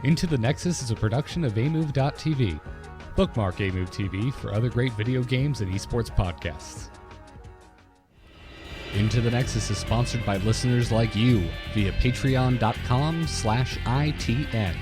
Into the Nexus is a production of amove.tv. Bookmark Amove TV for other great video games and esports podcasts. Into the Nexus is sponsored by listeners like you via patreon.com/ITN.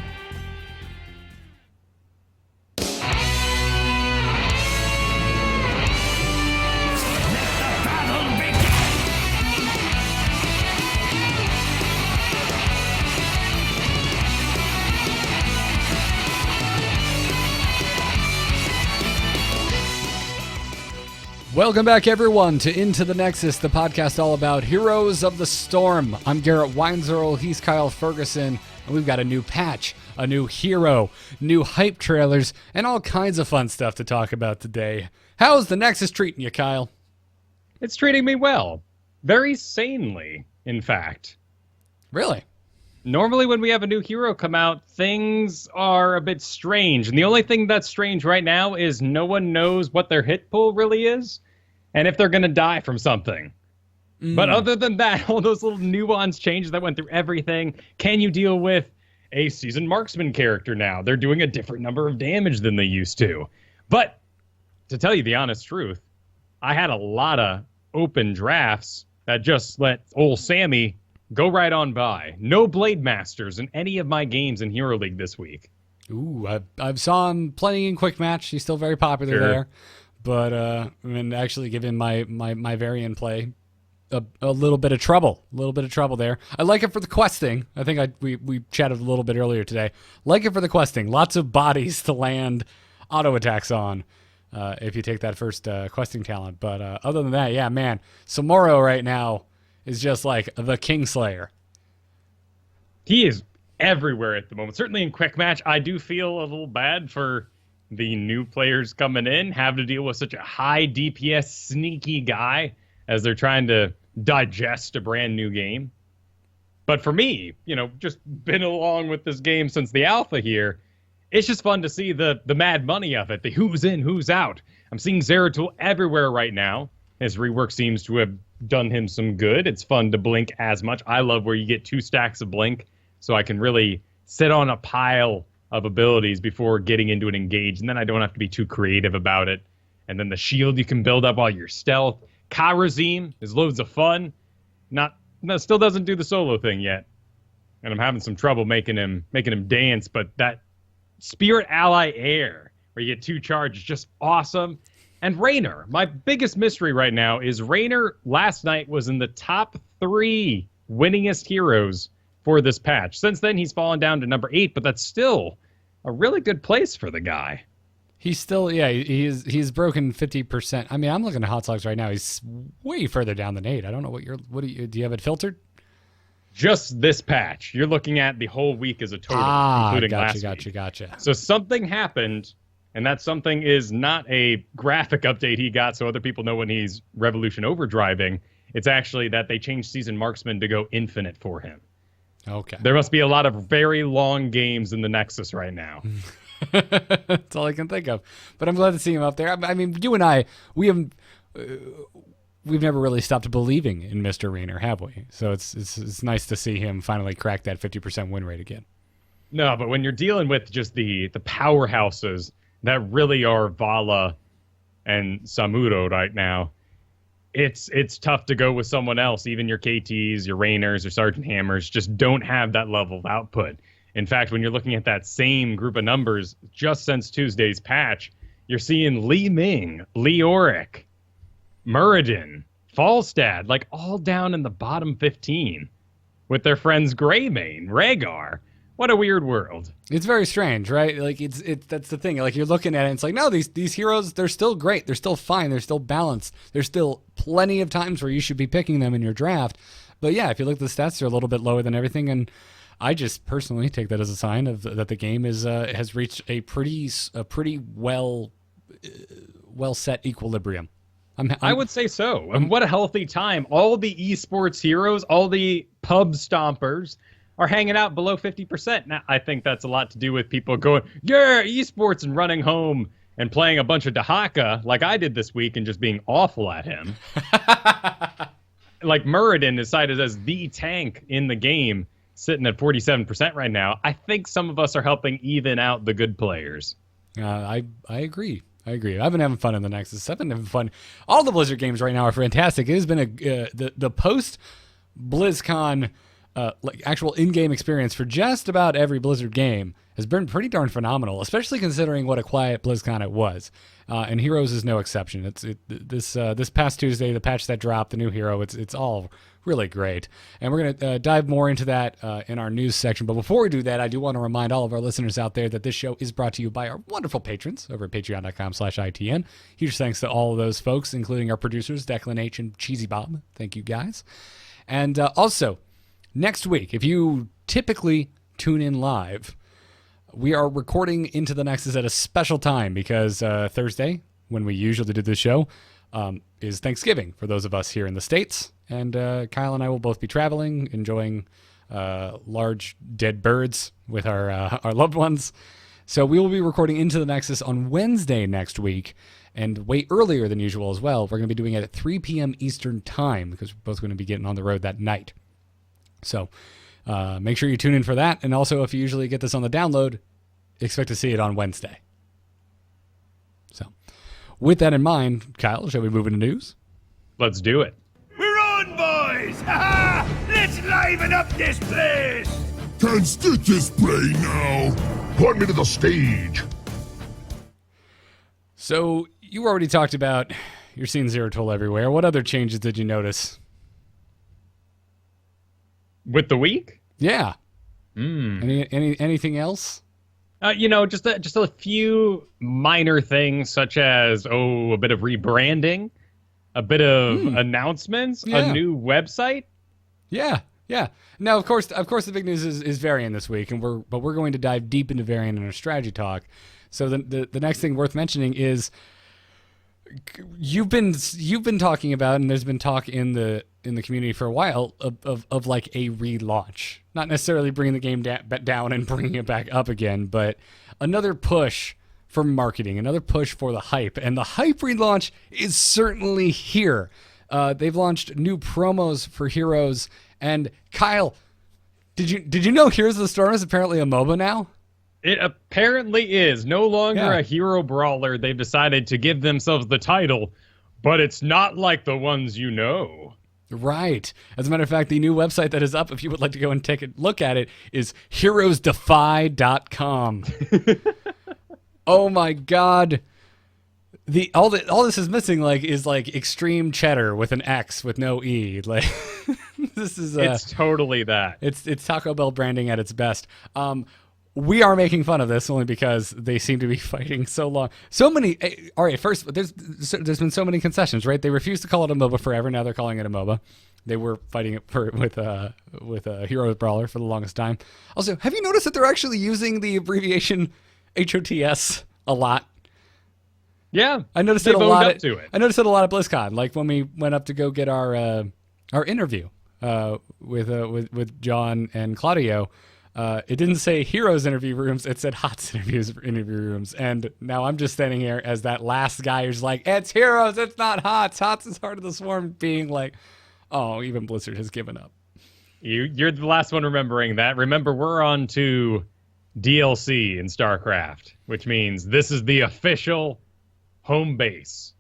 Welcome back, everyone, to Into the Nexus, the podcast all about Heroes of the Storm. I'm Garrett Weinzierl, he's Kyle Fergusson, and we've got a new patch, a new hero, new hype trailers, and all kinds of fun stuff to talk about today. How's the Nexus treating you, Kyle? It's treating me well. Very sanely, in fact. Really? Normally when we have a new hero come out, things are a bit strange. And the only thing that's strange right now is no one knows what their hit pool really is and if they're going to die from something. But other than that, all those little nuance changes that went through everything. Can you deal with a seasoned marksman character now? They're doing a different number of damage than they used to. But to tell you the honest truth, I had a lot of open drafts that just let old Sammy go right on by. No Blade Masters in any of my games in Hero League this week. Ooh, I've saw him playing in Quick Match. He's still very popular there. But actually giving my Varian play a little bit of trouble. A little bit of trouble there. I like it for the questing. I think we chatted a little bit earlier today. Like it for the questing. Lots of bodies to land auto attacks on if you take that first questing talent. But other than that, yeah, man. Samoro right now is just like the Kingslayer. He is everywhere at the moment. Certainly in Quick Match, I do feel a little bad for the new players coming in, have to deal with such a high DPS sneaky guy as they're trying to digest a brand new game. But for me, just been along with this game since the alpha here, it's just fun to see the mad money of it, the who's in, who's out. I'm seeing Zeratul everywhere right now. His rework seems to have done him some good. It's fun to blink as much. I love where you get 2 stacks of blink, so I can really sit on a pile of abilities before getting into an engage, and then I don't have to be too creative about it. And then the shield you can build up while you're stealth. Kharazim is loads of fun. Still doesn't do the solo thing yet, and I'm having some trouble making him dance. But that Spirit Ally Air, where you get 2 charge, is just awesome. And Raynor, my biggest mystery right now is Raynor last night was in the top 3 winningest heroes for this patch. Since then, he's fallen down to number 8, but that's still a really good place for the guy. He's still, he's broken 50%. I mean, I'm looking at Hot Slogs right now. He's way further down than 8. I don't know do you have it filtered? Just this patch. You're looking at the whole week as a total, including last week. Gotcha. So something happened, and that something is not a graphic update he got so other people know when he's Revolution overdriving. It's actually that they changed Seasoned Marksman to go infinite for him. Okay. There must be a lot of very long games in the Nexus right now. That's all I can think of. But I'm glad to see him up there. I mean, you and I, we've never really stopped believing in Mr. Raynor, have we? So it's nice to see him finally crack that 50% win rate again. No, but when you're dealing with just the powerhouses that really are Vala and Samuro right now, it's tough to go with someone else. Even your KTs, your Raynors, or Sergeant Hammers just don't have that level of output. In fact, when you're looking at that same group of numbers, just since Tuesday's patch, you're seeing Li Ming, Leoric, Muradin, Falstad, like all down in the bottom 15 with their friends Greymane, Rhaegar. What a weird world. It's very strange, right? Like that's the thing. Like you're looking at it, and it's like, no, these heroes, they're still great. They're still fine. They're still balanced. There's still plenty of times where you should be picking them in your draft. But yeah, if you look at the stats, they're a little bit lower than everything. And I just personally take that as a sign of that the game has reached a pretty well set equilibrium. I would say so. And what a healthy time. All the esports heroes, all the pub stompers are hanging out below 50%. Now, I think that's a lot to do with people going, yeah, esports, and running home and playing a bunch of Dahaka like I did this week and just being awful at him. Like Muradin is cited as the tank in the game sitting at 47% right now. I think some of us are helping even out the good players. I agree. I've been having fun in the Nexus. I've been having fun. All the Blizzard games right now are fantastic. It has been the post BlizzCon like actual in-game experience for just about every Blizzard game has been pretty darn phenomenal, especially considering what a quiet BlizzCon it was. And Heroes is no exception. This past Tuesday, the patch that dropped, the new hero, it's all really great. And we're going to dive more into that in our news section. But before we do that, I do want to remind all of our listeners out there that this show is brought to you by our wonderful patrons over at patreon.com/ITN. Huge thanks to all of those folks, including our producers, Declan H. and Cheesy Bob. Thank you, guys. And also, next week, if you typically tune in live, we are recording Into the Nexus at a special time because Thursday, when we usually do this show, is Thanksgiving for those of us here in the States. And Kyle and I will both be traveling, enjoying large dead birds with our loved ones. So we will be recording Into the Nexus on Wednesday next week, and way earlier than usual as well. We're going to be doing it at 3 p.m. Eastern Time because we're both going to be getting on the road that night. So make sure you tune in for that. And also, if you usually get this on the download, expect to see it on Wednesday. So with that in mind, Kyle, shall we move into news? Let's do it. We're on, boys! Ha ha! Let's liven up this place! Can Stitches play now? Put me to the stage. So you already talked about you're seeing Zero Toll everywhere. What other changes did you notice? With the week? Yeah. Anything else? Just a few minor things, such as a bit of rebranding, a bit of announcements, a new website. Yeah. Now, of course, the big news is Varian this week, and we're going to dive deep into Varian in our strategy talk. So the next thing worth mentioning is you've been talking about, and there's been talk in the community for a while of like a relaunch, not necessarily bringing the game down and bringing it back up again, but another push for marketing, another push for the hype, and the hype relaunch is certainly here. They've launched new promos for Heroes, and Kyle, did you know Heroes of the Storm is apparently a MOBA now? It apparently is no longer a hero brawler. They've decided to give themselves the title, but it's not like the ones you know. Right. As a matter of fact, the new website that is up, if you would like to go and take a look at it, is heroesdefy.com. Oh my God. All this is missing is extreme cheddar with an X with no E. Like this is it's totally that. It's Taco Bell branding at its best. We are making fun of this only because they seem to be fighting so long. So many. All right, first, there's been so many concessions, right? They refused to call it a MOBA forever. Now they're calling it a MOBA. They were fighting it with a Hero Brawler for the longest time. Also, have you noticed that they're actually using the abbreviation HOTS a lot? Yeah, I noticed it a lot. I noticed it a lot at BlizzCon. Like when we went up to go get our interview with John and Claudio. It didn't say Heroes interview rooms, it said HOTS interview rooms. And now I'm just standing here as that last guy who's like, it's Heroes, it's not HOTS. HOTS is Heart of the Swarm, being like, oh, even Blizzard has given up. You're the last one remembering that. Remember, we're on to DLC in StarCraft, which means this is the official home base.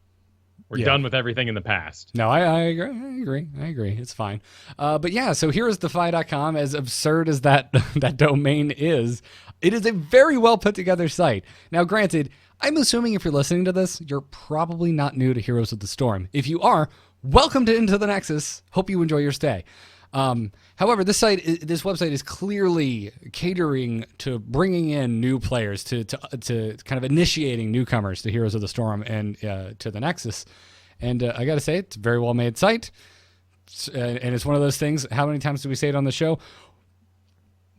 We're done with everything in the past. No, I agree. It's fine. But yeah, so heroesdefy.com, as absurd as that domain is, it is a very well put together site. Now, granted, I'm assuming if you're listening to this, you're probably not new to Heroes of the Storm. If you are, welcome to Into the Nexus. Hope you enjoy your stay. However, this website is clearly catering to bringing in new players, to kind of initiating newcomers to Heroes of the Storm and to the Nexus. And I got to say, it's a very well made site. And it's one of those things. How many times do we say it on the show?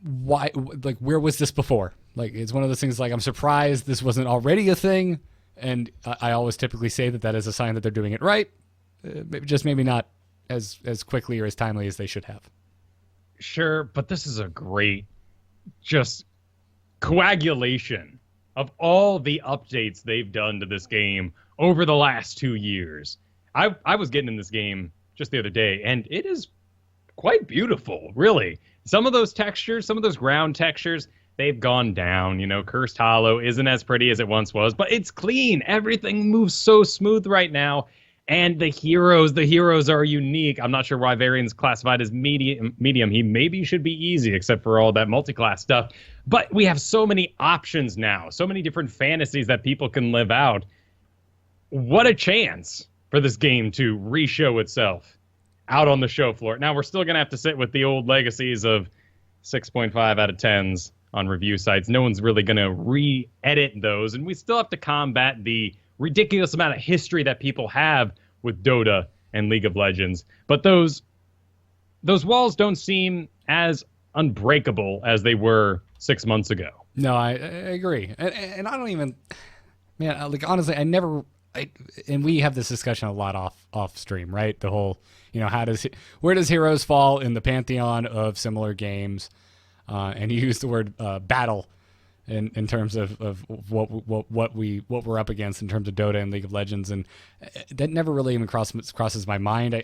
Why? Like, where was this before? Like, it's one of those things. Like, I'm surprised this wasn't already a thing. And I always typically say that is a sign that they're doing it right. Maybe not as quickly or as timely as they should have. Sure, but this is a great just coagulation of all the updates they've done to this game over the last 2 years. I was getting in this game just the other day, and it is quite beautiful, really. Some of those textures, some of those ground textures, they've gone down. You know, Cursed Hollow isn't as pretty as it once was, but it's clean. Everything moves so smooth right now. And the heroes are unique. I'm not sure why Varian's classified as medium. He maybe should be easy, except for all that multi-class stuff. But we have so many options now, so many different fantasies that people can live out. What a chance for this game to re-show itself out on the show floor. Now, we're still going to have to sit with the old legacies of 6.5 out of 10s on review sites. No one's really going to re-edit those, and we still have to combat the ridiculous amount of history that people have with Dota and League of Legends. But those walls don't seem as unbreakable as they were 6 months ago. No, I agree. And I don't even, man, like, honestly, and we have this discussion a lot off stream, right? The whole, where does Heroes fall in the pantheon of similar games? And you used the word battle in terms of what we're up against in terms of Dota and League of Legends, and that never really even crosses my mind.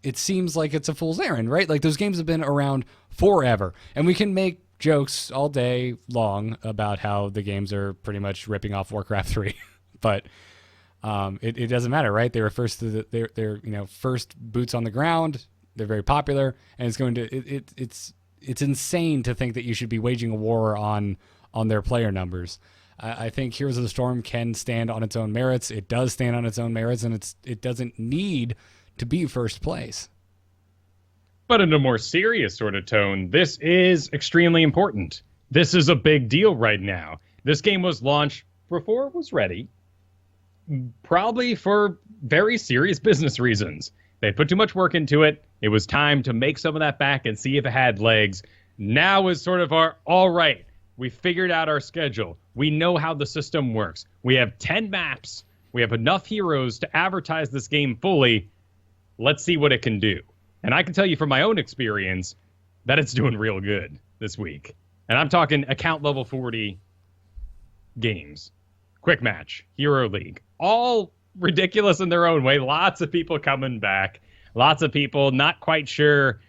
It seems like it's a fool's errand, right? Like, those games have been around forever, and we can make jokes all day long about how the games are pretty much ripping off Warcraft 3, but it doesn't matter, right? They were first they're first boots on the ground. They're very popular, and it's insane to think that you should be waging a war on their player numbers. I think Heroes of the Storm can stand on its own merits. It does stand on its own merits, and it doesn't need to be first place. But in a more serious sort of tone, this is extremely important. This is a big deal right now. This game was launched before it was ready, probably for very serious business reasons. They put too much work into it. It was time to make some of that back and see if it had legs. Now is sort of all right, we figured out our schedule. We know how the system works. We have 10 maps. We have enough heroes to advertise this game fully. Let's see what it can do. And I can tell you from my own experience that it's doing real good this week. And I'm talking account level 40 games. Quick Match, Hero League, all ridiculous in their own way. Lots of people coming back. Lots of people not quite sure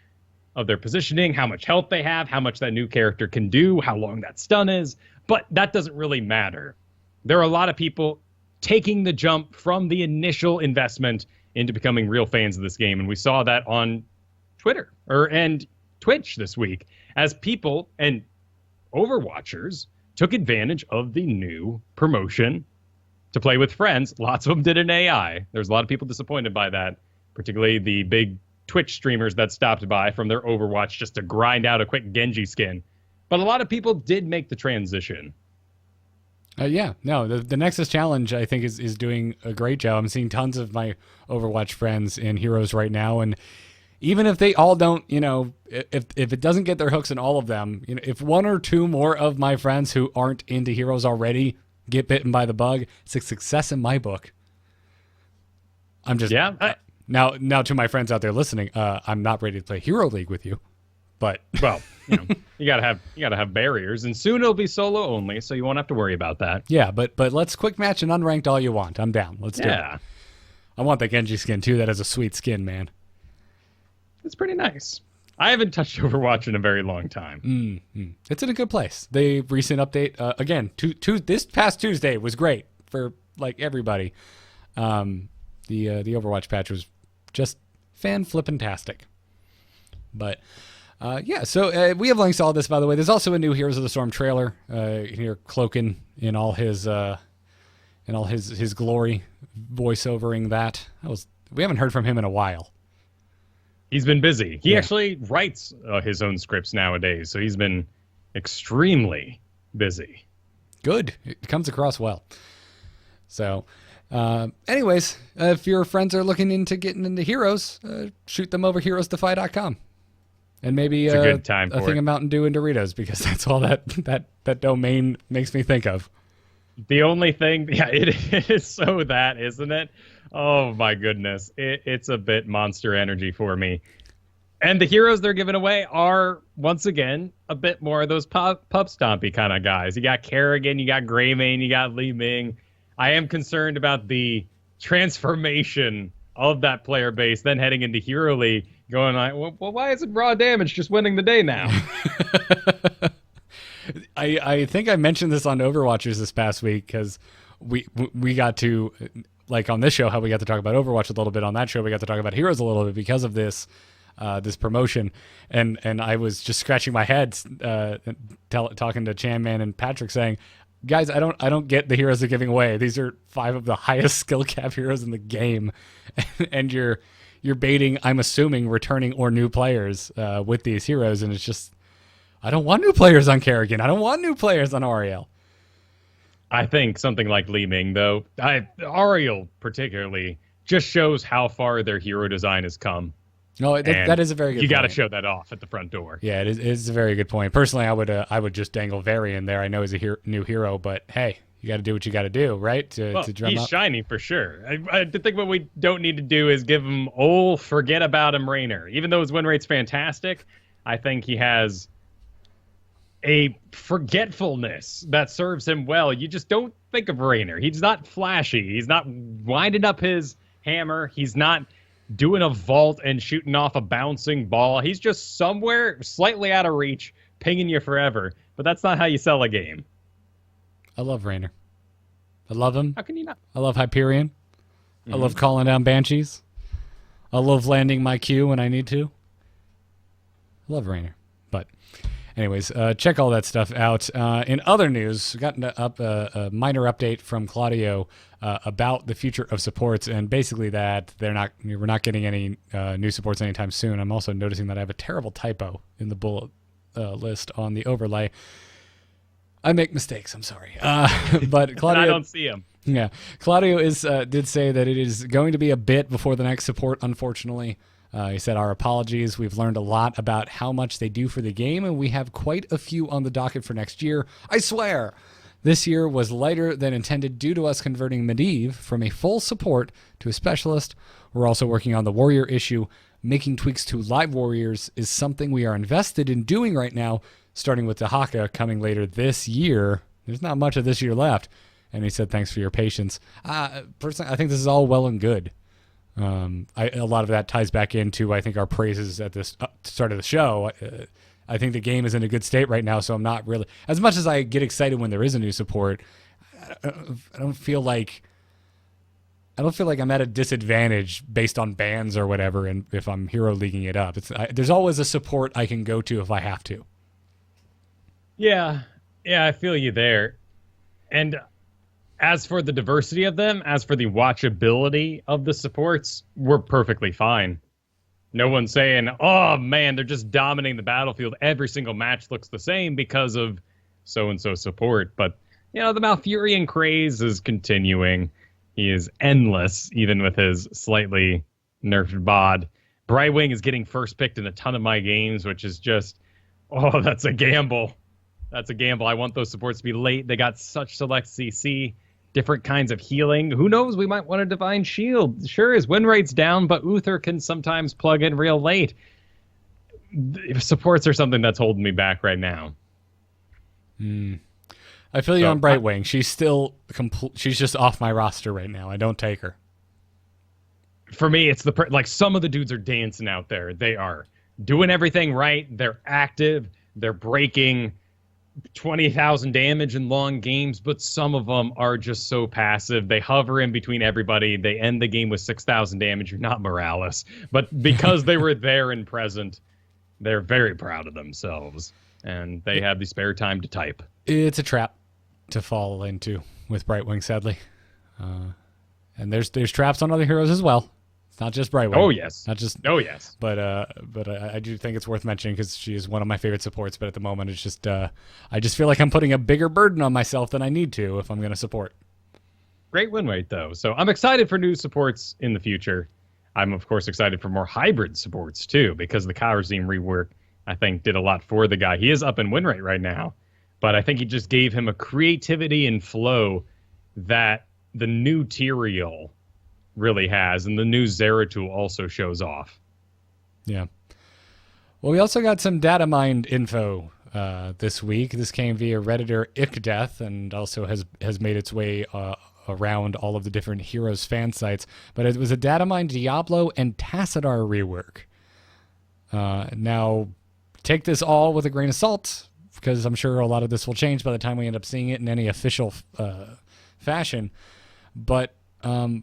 of their positioning, how much health they have, how much that new character can do, how long that stun is. But that doesn't really matter. There are a lot of people taking the jump from the initial investment into becoming real fans of this game. And we saw that on Twitter and Twitch this week as people and Overwatchers took advantage of the new promotion to play with friends. Lots of them did an AI. There's a lot of people disappointed by that, particularly the big Twitch streamers that stopped by from their Overwatch just to grind out a quick Genji skin. But a lot of people did make the transition. The Nexus Challenge, I think, is doing a great job. I'm seeing tons of my Overwatch friends in Heroes right now, and even if they all don't, if it doesn't get their hooks in all of them, if one or two more of my friends who aren't into Heroes already get bitten by the bug, it's a success in my book. I'm just now to my friends out there listening, I'm not ready to play Hero League with you, but well, you gotta have barriers, and soon it'll be solo only, so you won't have to worry about that. Yeah, but let's quick match and unranked all you want. I'm down. Let's do it. I want that Genji skin too. That is a sweet skin, man. It's pretty nice. I haven't touched Overwatch in a very long time. Mm-hmm. It's in a good place. The recent update, again, this past Tuesday was great for like everybody. The Overwatch patch was just fan-flippin-tastic. But so we have links to all this, by the way. There's also a new Heroes of the Storm trailer. Here, Cloakin in all his glory, voiceovering that. We haven't heard from him in a while. He's been busy. He actually writes his own scripts nowadays, so he's been extremely busy. Good. It comes across well. So, anyways, if your friends are looking into getting into Heroes, shoot them over heroesdefy.com. And maybe it's a good time for thing of Mountain Dew and Doritos, because that's all that domain makes me think of. The only thing, it is so that, isn't it? Oh my goodness. It's a bit Monster Energy for me. And the heroes they're giving away are, once again, a bit more of those pub stompy kind of guys. You got Kerrigan, you got Greymane, you got Li Ming. I am concerned about the transformation of that player base then heading into Hero League, going like, well, why isn't raw damage just winning the day now? I think I mentioned this on Overwatchers this past week because we got to, like on this show, how we got to talk about Overwatch a little bit. On that show, we got to talk about Heroes a little bit because of this promotion. And I was just scratching my head talking to Chanman and Patrick saying, guys, I don't get the heroes they're giving away. These are 5 of the highest skill cap heroes in the game. And you're baiting, I'm assuming, returning or new players with these heroes. And it's just, I don't want new players on Kerrigan. I don't want new players on Ariel. I think something like Li Ming, though, Ariel particularly, just shows how far their hero design has come. No, that is a very good point. You got to show that off at the front door. Yeah, it is a very good point. Personally, I would just dangle Varian there. I know he's a new hero, but hey, you got to do what you got to do, right? To drum he's up. shiny for sure. I think what we don't need to do is give him forget about him Raynor. Even though his win rate's fantastic, I think he has a forgetfulness that serves him well. You just don't think of Raynor. He's not flashy. He's not winding up his hammer. He's not doing a vault and shooting off a bouncing ball. He's just somewhere slightly out of reach, pinging you forever. But that's not how you sell a game. I love Raynor. I love him. How can you not? I love Hyperion. I love calling down Banshees. I love landing my Q when I need to. I love Raynor. But anyways, check all that stuff out. In other news, gotten a minor update from Claudio about the future of supports, and basically that we're not getting any new supports anytime soon. I'm also noticing that I have a terrible typo in the bullet list on the overlay. I make mistakes. I'm sorry, but Claudio, I don't see him. Yeah, Claudio did say that it is going to be a bit before the next support. Unfortunately. He said, our apologies. We've learned a lot about how much they do for the game, and we have quite a few on the docket for next year. I swear, this year was lighter than intended due to us converting Medivh from a full support to a specialist. We're also working on the warrior issue. Making tweaks to live warriors is something we are invested in doing right now, starting with the Haka coming later this year. There's not much of this year left. And he said, thanks for your patience. Personally, I think this is all well and good. A lot of that ties back into, I think, our praises at the start of the show. I think the game is in a good state right now, so I'm not really, as much as I get excited when there is a new support, I don't feel like I'm at a disadvantage based on bans or whatever, and if I'm hero leaguing it up. There's always a support I can go to if I have to. Yeah, I feel you there. And as for the diversity of them, as for the watchability of the supports, we're perfectly fine. No one's saying, oh man, they're just dominating the battlefield. Every single match looks the same because of so-and-so support. But, the Malfurion craze is continuing. He is endless, even with his slightly nerfed bod. Brightwing is getting first picked in a ton of my games, which is just, that's a gamble. That's a gamble. I want those supports to be late. They got such select CC. Different kinds of healing. Who knows? We might want a Divine Shield. Sure, his win rate's down, but Uther can sometimes plug in real late. Supports are something that's holding me back right now. I feel you on Brightwing. She's still she's just off my roster right now. I don't take her. For me, it's some of the dudes are dancing out there. They are doing everything right. They're active. They're breaking 20,000 damage in long games, but some of them are just so passive. They hover in between everybody. They end the game with 6,000 damage. You're not Morales. But because they were there and present, they're very proud of themselves. And they have the spare time to type. It's a trap to fall into with Brightwing, sadly. And there's traps on other heroes as well. It's not just Brightwing. Oh, yes. Not just. Oh, yes. But I do think it's worth mentioning because she is one of my favorite supports. But at the moment, it's just I just feel like I'm putting a bigger burden on myself than I need to if I'm going to support. Great win rate, though. So I'm excited for new supports in the future. I'm, of course, excited for more hybrid supports, too, because the Kharazim rework, I think, did a lot for the guy. He is up in win rate right now. But I think it just gave him a creativity and flow that the new Tyrael really has, and the new Zeratul also shows off. Yeah. Well, we also got some datamined info this week. This came via Redditor Ikdeath and also has made its way around all of the different Heroes fan sites. But it was a datamined Diablo and Tassadar rework. Now, take this all with a grain of salt, because I'm sure a lot of this will change by the time we end up seeing it in any official fashion. But, I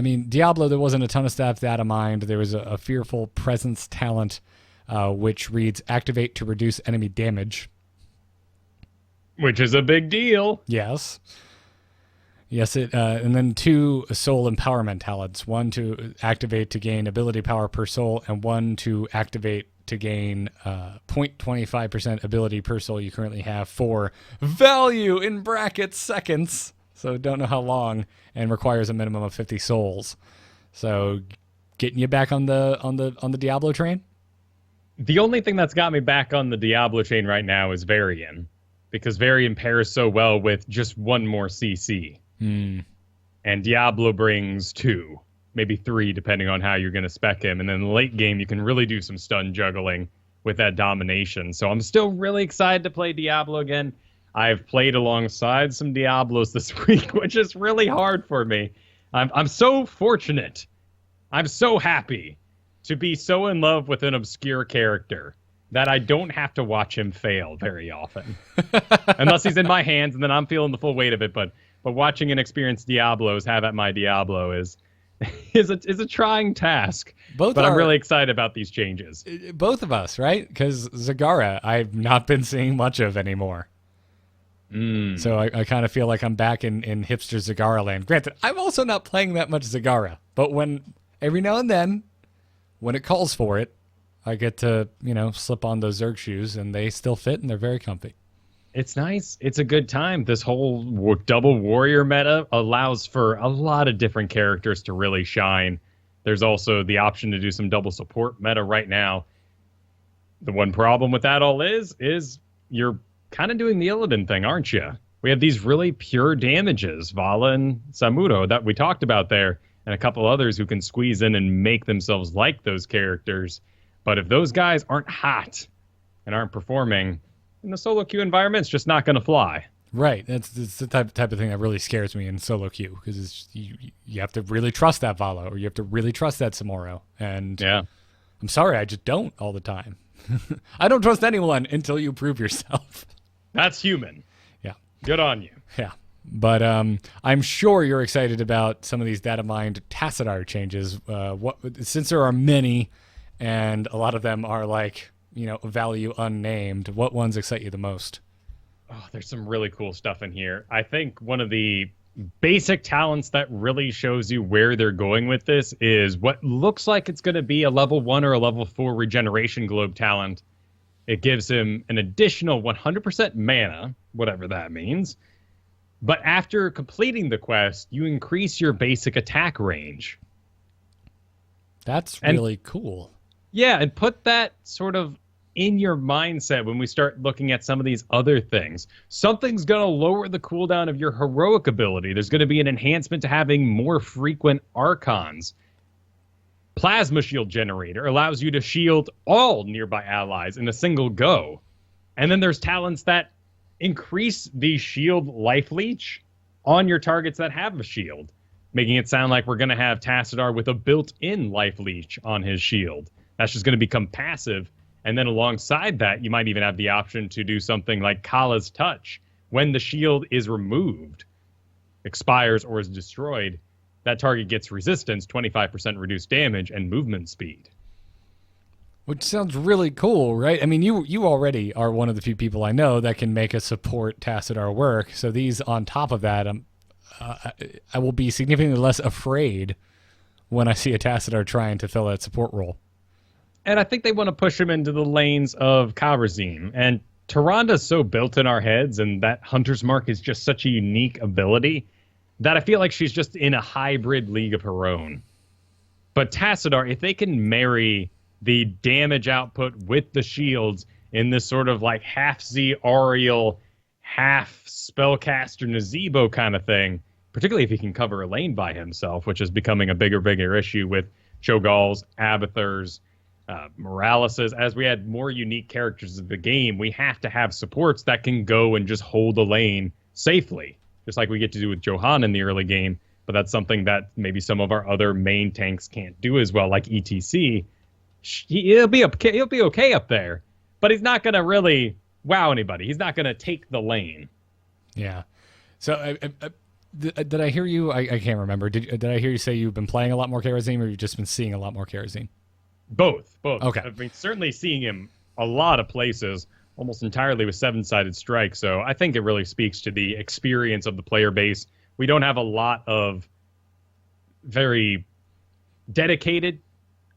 mean, Diablo, there wasn't a ton of stuff data mined. There was a fearful presence talent, which reads activate to reduce enemy damage. Which is a big deal. Yes. Yes, and then 2 soul empowerment talents. 1 to activate to gain ability power per soul, and 1 to activate to gain 0.25% ability per soul you currently have for value in brackets seconds. So don't know how long, and requires a minimum of 50 souls. So getting you back on the Diablo train? The only thing that's got me back on the Diablo chain right now is Varian, because Varian pairs so well with just 1 more CC. And Diablo brings 2, maybe 3, depending on how you're going to spec him. And then in the late game, you can really do some stun juggling with that domination. So I'm still really excited to play Diablo again. I've played alongside some Diablos this week, which is really hard for me. I'm so fortunate. I'm so happy to be so in love with an obscure character that I don't have to watch him fail very often. Unless he's in my hands, and then I'm feeling the full weight of it. But watching an experienced Diablos have at my Diablo is a trying task. But I'm really excited about these changes. Both of us, right? Because Zagara, I've not been seeing much of anymore. So I kind of feel like I'm back in hipster Zagara land. Granted, I'm also not playing that much Zagara. But every now and then, when it calls for it, I get to, slip on those Zerg shoes, and they still fit, and they're very comfy. It's nice. It's a good time. This whole double warrior meta allows for a lot of different characters to really shine. There's also the option to do some double support meta right now. The one problem with that all is you're kind of doing the Illidan thing, aren't you? We have these really pure damages, Vala and Samuro, that we talked about there, and a couple others who can squeeze in and make themselves like those characters. But if those guys aren't hot and aren't performing, in the solo queue environment, it's just not going to fly. Right. It's the type of thing that really scares me in solo queue, because you have to really trust that Vala, or you have to really trust that Samuro. And yeah. I'm sorry, I just don't all the time. I don't trust anyone until you prove yourself. That's human. Yeah. Good on you. Yeah. But I'm sure you're excited about some of these datamined Tassadar changes. Since there are many, and a lot of them are like, value unnamed, what ones excite you the most? Oh, there's some really cool stuff in here. I think one of the basic talents that really shows you where they're going with this is what looks like it's going to be a level 1 or a level 4 regeneration globe talent. It gives him an additional 100% mana, whatever that means. But after completing the quest, you increase your basic attack range. That's really cool. Yeah, and put that sort of in your mindset when we start looking at some of these other things. Something's going to lower the cooldown of your heroic ability. There's going to be an enhancement to having more frequent archons. Plasma Shield Generator allows you to shield all nearby allies in a single go. And then there's talents that increase the shield life leech on your targets that have a shield, making it sound like we're going to have Tassadar with a built-in life leech on his shield. That's just going to become passive. And then alongside that, you might even have the option to do something like Kala's Touch. When the shield is removed, expires, or is destroyed, that target gets resistance, 25% reduced damage, and movement speed. Which sounds really cool, right? I mean, you already are one of the few people I know that can make a support Tassadar work. So these on top of that, I will be significantly less afraid when I see a Tassadar trying to fill that support role. And I think they want to push him into the lanes of Kavrazim. And Tyranda's so built in our heads, and that Hunter's Mark is just such a unique ability that I feel like she's just in a hybrid league of her own. But Tassadar, if they can marry the damage output with the shields in this sort of like half Z Ariel, half spellcaster Nazebo kind of thing, particularly if he can cover a lane by himself, which is becoming a bigger issue with Cho'Galls, Abathurs, Moraleses. As we add more unique characters in the game, we have to have supports that can go and just hold a lane safely, just like we get to do with Johann in the early game. But that's something that maybe some of our other main tanks can't do as well, like ETC. he'll be okay. He'll be okay up there, but he's not gonna really wow anybody. He's not gonna take the lane. Yeah. So did I hear you? I can't remember. Did I hear you say you've been playing a lot more Kerosene, or you've just been seeing a lot more Kerosene? Both. Okay. I mean, certainly seeing him a lot of places, almost entirely with 7-sided strike. So I think it really speaks to the experience of the player base. We don't have a lot of very dedicated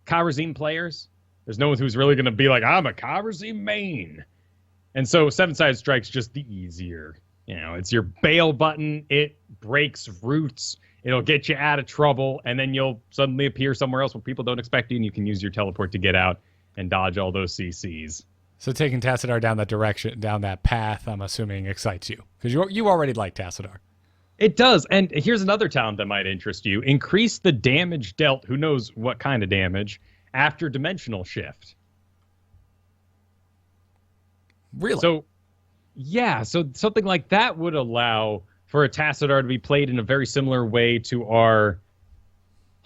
Kerosene players. There's no one who's really going to be like, I'm a Kerosene main. And so 7-sided strike's just the easier. You know, it's your bail button. It breaks roots. It'll get you out of trouble, and then you'll suddenly appear somewhere else where people don't expect you, and you can use your teleport to get out and dodge all those CCs. So taking Tassadar down that direction, down that path, I'm assuming excites you, because you already like Tassadar. It does, and here's another talent that might interest you. Increase the damage dealt, who knows what kind of damage, after dimensional shift. Really? So, yeah, so something like that would allow for a Tassadar to be played in a very similar way to our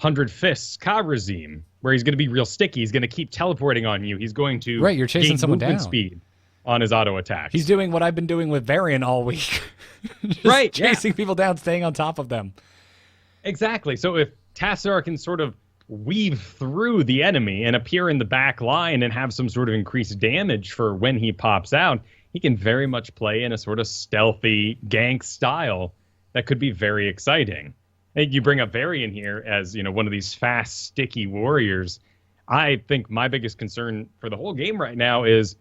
100 Fists Kerosene, where he's going to be real sticky. He's going to keep teleporting on you. He's going to you're chasing gain someone movement down. speed on his auto attacks. He's doing what I've been doing with Varian all week. Just Right, chasing people down, staying on top of them. Exactly. So if Tassadar can sort of weave through the enemy and appear in the back line and have some sort of increased damage for when he pops out, he can very much play in a sort of stealthy gank style that could be very exciting. I think you bring up Varian here as, you know, one of these fast, sticky warriors. I think my biggest concern for the whole game right now is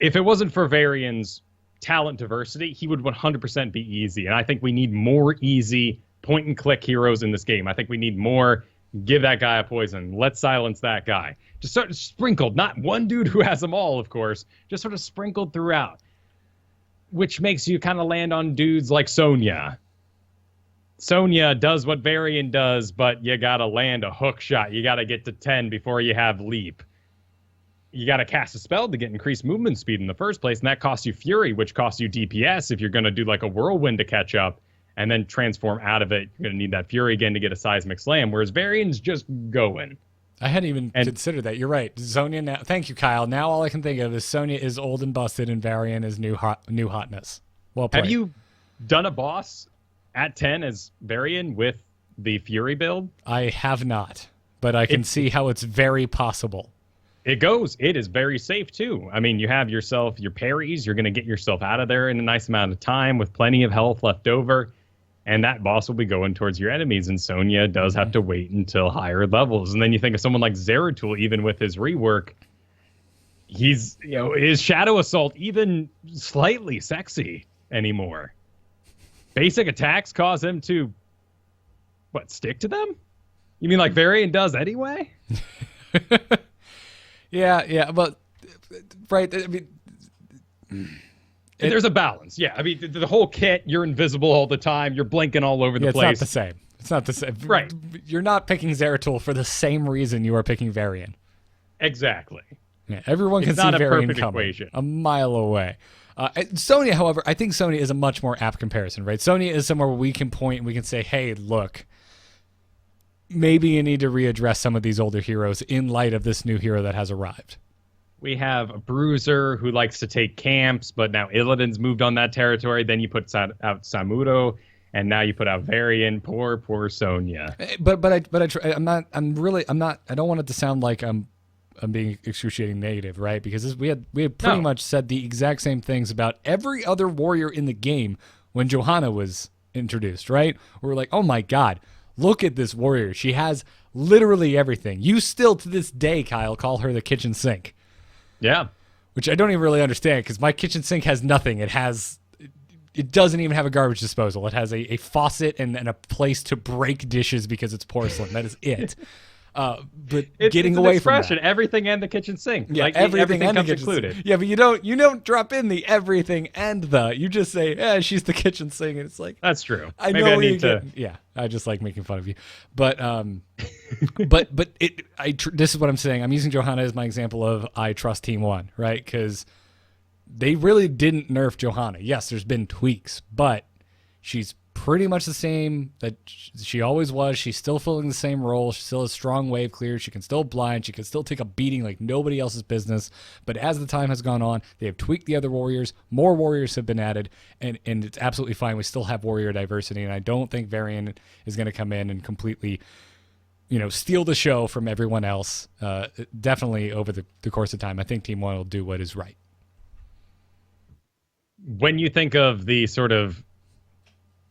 if it wasn't for Varian's talent diversity, he would 100% be easy. And I think we need more easy point-and-click heroes in this game. I think we need more give that guy a poison. Let's silence that guy. Just sort of sprinkled. Not one dude who has them all, of course. Just sort of sprinkled throughout. Which makes you kind of land on dudes like Sonya. Sonya does what Varian does, but you got to land a hook shot. You got to get to 10 before you have leap. You got to cast a spell to get increased movement speed in the first place, and that costs you Fury, which costs you DPS if you're going to do like a whirlwind to catch up and then transform out of it. You're going to need that Fury again to get a seismic slam, whereas Varian's just going. I hadn't even considered that. You're right. Sonya now. Thank you, Kyle. Now all I can think of is Sonya is old and busted, and Varian is new hotness. Well played. Have you done a boss at 10 as Varian with the Fury build? I have not, but I can see how it's very possible. It goes. It is very safe, too. I mean, you have yourself your parries. You're going to get yourself out of there in a nice amount of time with plenty of health left over. And that boss will be going towards your enemies. And Sonya does have to wait until higher levels. And then you think of someone like Zeratul, even with his rework. He's, you know, is Shadow Assault even slightly sexy anymore? Basic attacks cause him to, what, stick to them? You mean like Varian does anyway? Yeah, but right. I mean, there's a balance. Yeah, I mean, the whole kit, you're invisible all the time. You're blinking all over the place. It's not the same. It's not the same. Right. You're not picking Zeratul for the same reason you are picking Varian. Exactly. Yeah, everyone can It's see not a Varian perfect coming equation. a mile away. Sonya, however, I think Sonya is a much more apt comparison, right? Sonya is somewhere where we can point and we can say, hey, look, maybe you need to readdress some of these older heroes in light of this new hero that has arrived. We have a Bruiser who likes to take camps, but now Illidan's moved on that territory. Then you put out Samuro, and now you put out Varian. Poor Sonya. But I don't want it to sound like I'm being excruciating negative, right? Because we had pretty much said the exact same things about every other warrior in the game when Johanna was introduced, right? We were like, oh my God, look at this warrior. She has literally everything. You still to this day, Kyle, call her the kitchen sink. Yeah. Which I don't even really understand because my kitchen sink has nothing. It doesn't even have a garbage disposal. It has a faucet and a place to break dishes because it's porcelain. That is it. But getting away from that. Everything and the kitchen sink. Yeah, like, everything and comes the kitchen included. sink. Yeah, but you don't drop in the everything and the. You just say, yeah, she's the kitchen sink, and it's like That's true. I Maybe know I where need to. Yeah, I just like making fun of you, but this is what I'm saying. I'm using Johanna as my example of I trust Team One, right? Because they really didn't nerf Johanna. Yes, there's been tweaks, but she's pretty much the same that she always was. She's still filling the same role. She still has strong wave clear. She can still blind. She can still take a beating like nobody else's business. But as the time has gone on, they have tweaked the other warriors. More warriors have been added, and it's absolutely fine. We still have warrior diversity, and I don't think Varian is going to come in and completely, steal the show from everyone else. Definitely over the course of time, I think Team One will do what is right. When you think of the sort of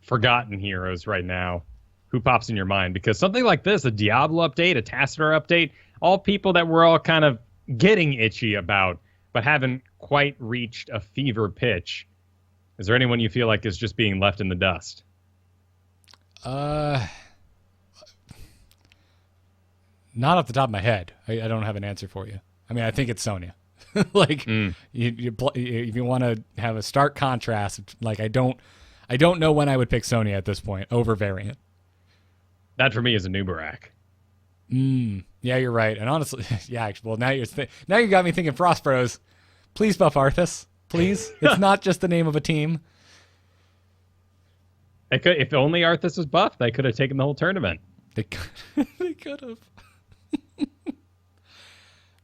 forgotten heroes right now, who pops in your mind? Because something like this, a Diablo update, a Tassadar update, all people that we're all kind of getting itchy about, but haven't quite reached a fever pitch. Is there anyone you feel like is just being left in the dust? Not off the top of my head. I don't have an answer for you. I mean, I think it's Sonya. Like, if you want to have a stark contrast, like I don't know when I would pick Sonya at this point over Varian. That for me is a Nubarak. Yeah, you're right. And honestly, yeah, well, now you got me thinking Frost Bros. Please buff Arthas. Please. It's not just the name of a team. If only Arthas was buffed, they could have taken the whole tournament. They could have.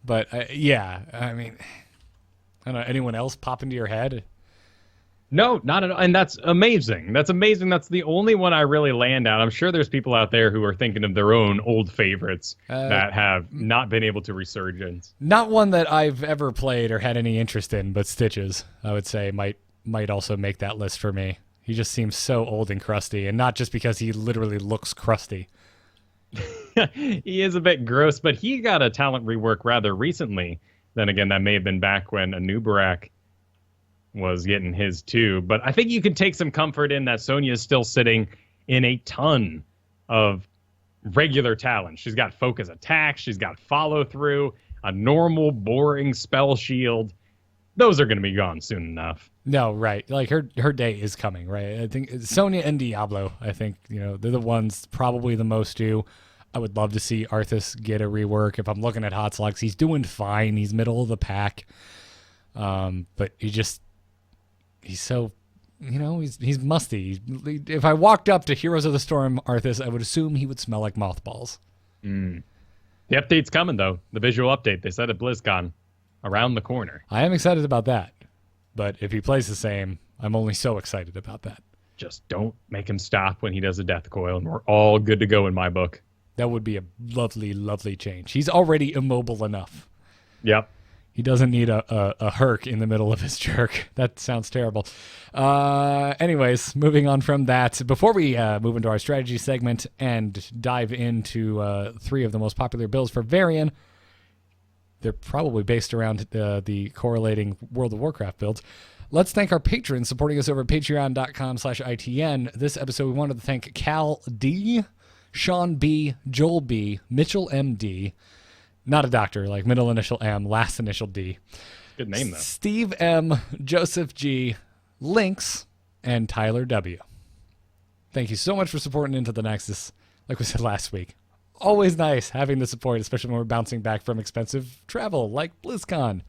But, yeah, I mean, I don't know, anyone else pop into your head? No, not at all. And that's amazing. That's amazing. That's the only one I really land at. I'm sure there's people out there who are thinking of their own old favorites that have not been able to resurgence. Not one that I've ever played or had any interest in, but Stitches, I would say, might also make that list for me. He just seems so old and crusty, and not just because he literally looks crusty. He is a bit gross, but he got a talent rework rather recently. Then again, that may have been back when Anubarak was getting his too. But I think you can take some comfort in that Sonya is still sitting in a ton of regular talent. She's got focus attack. She's got follow through, a normal, boring spell shield. Those are going to be gone soon enough. No, right. Like her day is coming, right? I think Sonya and Diablo, I think, they're the ones probably the most due. I would love to see Arthas get a rework. If I'm looking at hot slugs, he's doing fine. He's middle of the pack. But he's so, he's musty. If I walked up to Heroes of the Storm Arthas, I would assume he would smell like mothballs. The update's coming, though. The visual update. They said at BlizzCon. Around the corner. I am excited about that. But if he plays the same, I'm only so excited about that. Just don't make him stop when he does a death coil, and we're all good to go in my book. That would be a lovely, lovely change. He's already immobile enough. Yep. He doesn't need a herc in the middle of his jerk. That sounds terrible. Anyways, moving on from that. Before we move into our strategy segment and dive into 3 of the most popular builds for Varian, they're probably based around the correlating World of Warcraft builds. Let's thank our patrons supporting us over at patreon.com/ITN. This episode, we wanted to thank Cal D, Sean B, Joel B, Mitchell MD, not a doctor, like middle initial M, last initial D. Good name, though. Steve M, Joseph G, Lynx, and Tyler W. Thank you so much for supporting Into the Nexus, like we said last week. Always nice having the support, especially when we're bouncing back from expensive travel like BlizzCon.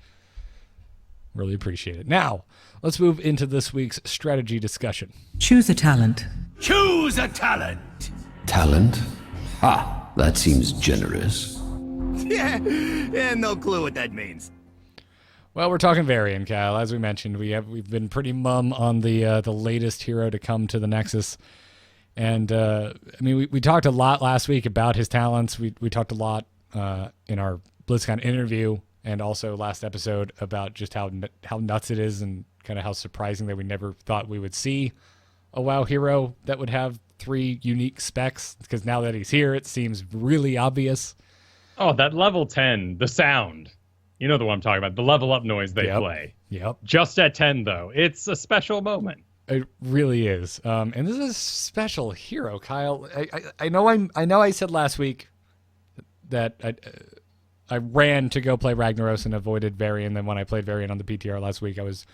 Really appreciate it. Now, let's move into this week's strategy discussion. Choose a talent. Choose a talent. Talent? Ah, that seems generous. Yeah, no clue what that means. Well, we're talking Varian, Kyle. As we mentioned, we've been pretty mum on the latest hero to come to the Nexus. And, I mean, we talked a lot last week about his talents. We talked a lot in our BlizzCon interview and also last episode about just how nuts it is and kind of how surprising that we never thought we would see a WoW hero that would have 3 unique specs. Because now that he's here, it seems really obvious. Oh, that level 10, the sound. You know the one I'm talking about. The level up noise they play. Yep. Just at 10, though. It's a special moment. It really is. And this is a special hero, Kyle. I know I said last week that I ran to go play Ragnaros and avoided Varian. Then when I played Varian on the PTR last week, I was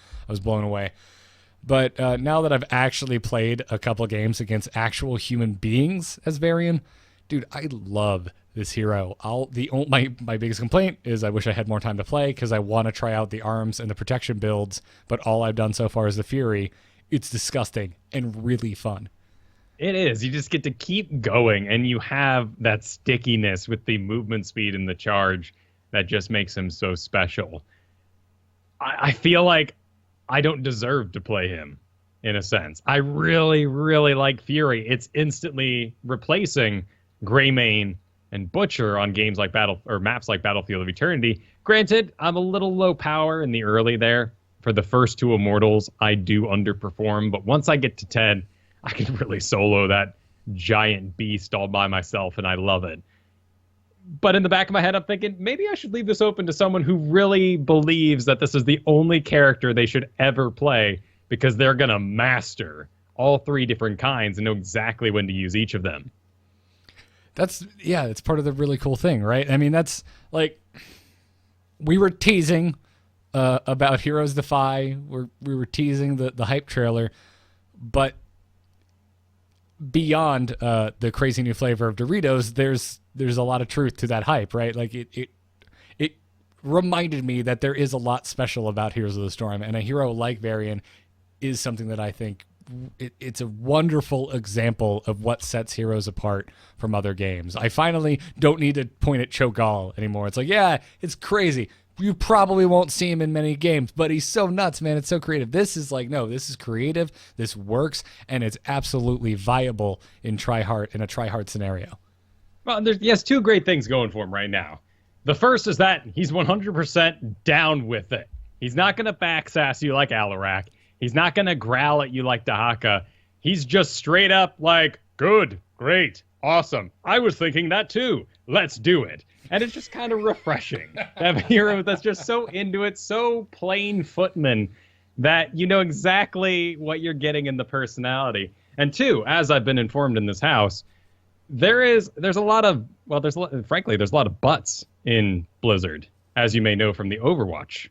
blown away. But now that I've actually played a couple games against actual human beings as Varian, dude, I love this hero. My biggest complaint is I wish I had more time to play because I want to try out the arms and the protection builds, but all I've done so far is the Fury. It's disgusting and really fun. It is. You just get to keep going, and you have that stickiness with the movement speed and the charge that just makes him so special. I feel like I don't deserve to play him, in a sense. I really, really like Fury. It's instantly replacing Greymane and Butcher on games like maps like Battlefield of Eternity. Granted, I'm a little low power in the early there. For the first two Immortals, I do underperform, but once I get to 10, I can really solo that giant beast all by myself, and I love it. But in the back of my head, I'm thinking, maybe I should leave this open to someone who really believes that this is the only character they should ever play because they're going to master all three different kinds and know exactly when to use each of them. It's part of the really cool thing, right? I mean, that's like, we were teasing about Heroes Defy. We were teasing the hype trailer, but beyond the crazy new flavor of Doritos, there's a lot of truth to that hype, right? Like it reminded me that there is a lot special about Heroes of the Storm, and a hero like Varian is something that I think it's a wonderful example of what sets heroes apart from other games. I finally don't need to point at Cho'Gall anymore. It's like, yeah, it's crazy. You probably won't see him in many games, but he's so nuts, man. It's so creative. This is like, no, this is creative. This works, and it's absolutely viable in a try-hard scenario. Well, he has two great things going for him right now. The first is that he's 100% down with it. He's not going to backsass you like Alarak. He's not going to growl at you like Dahaka. He's just straight up like, good, great, awesome. I was thinking that too. Let's do it. And it's just kind of refreshing to have a hero that's just so into it, so plain footman, that you know exactly what you're getting in the personality. And two, as I've been informed in this house, there's a lot of butts in Blizzard, as you may know from the Overwatch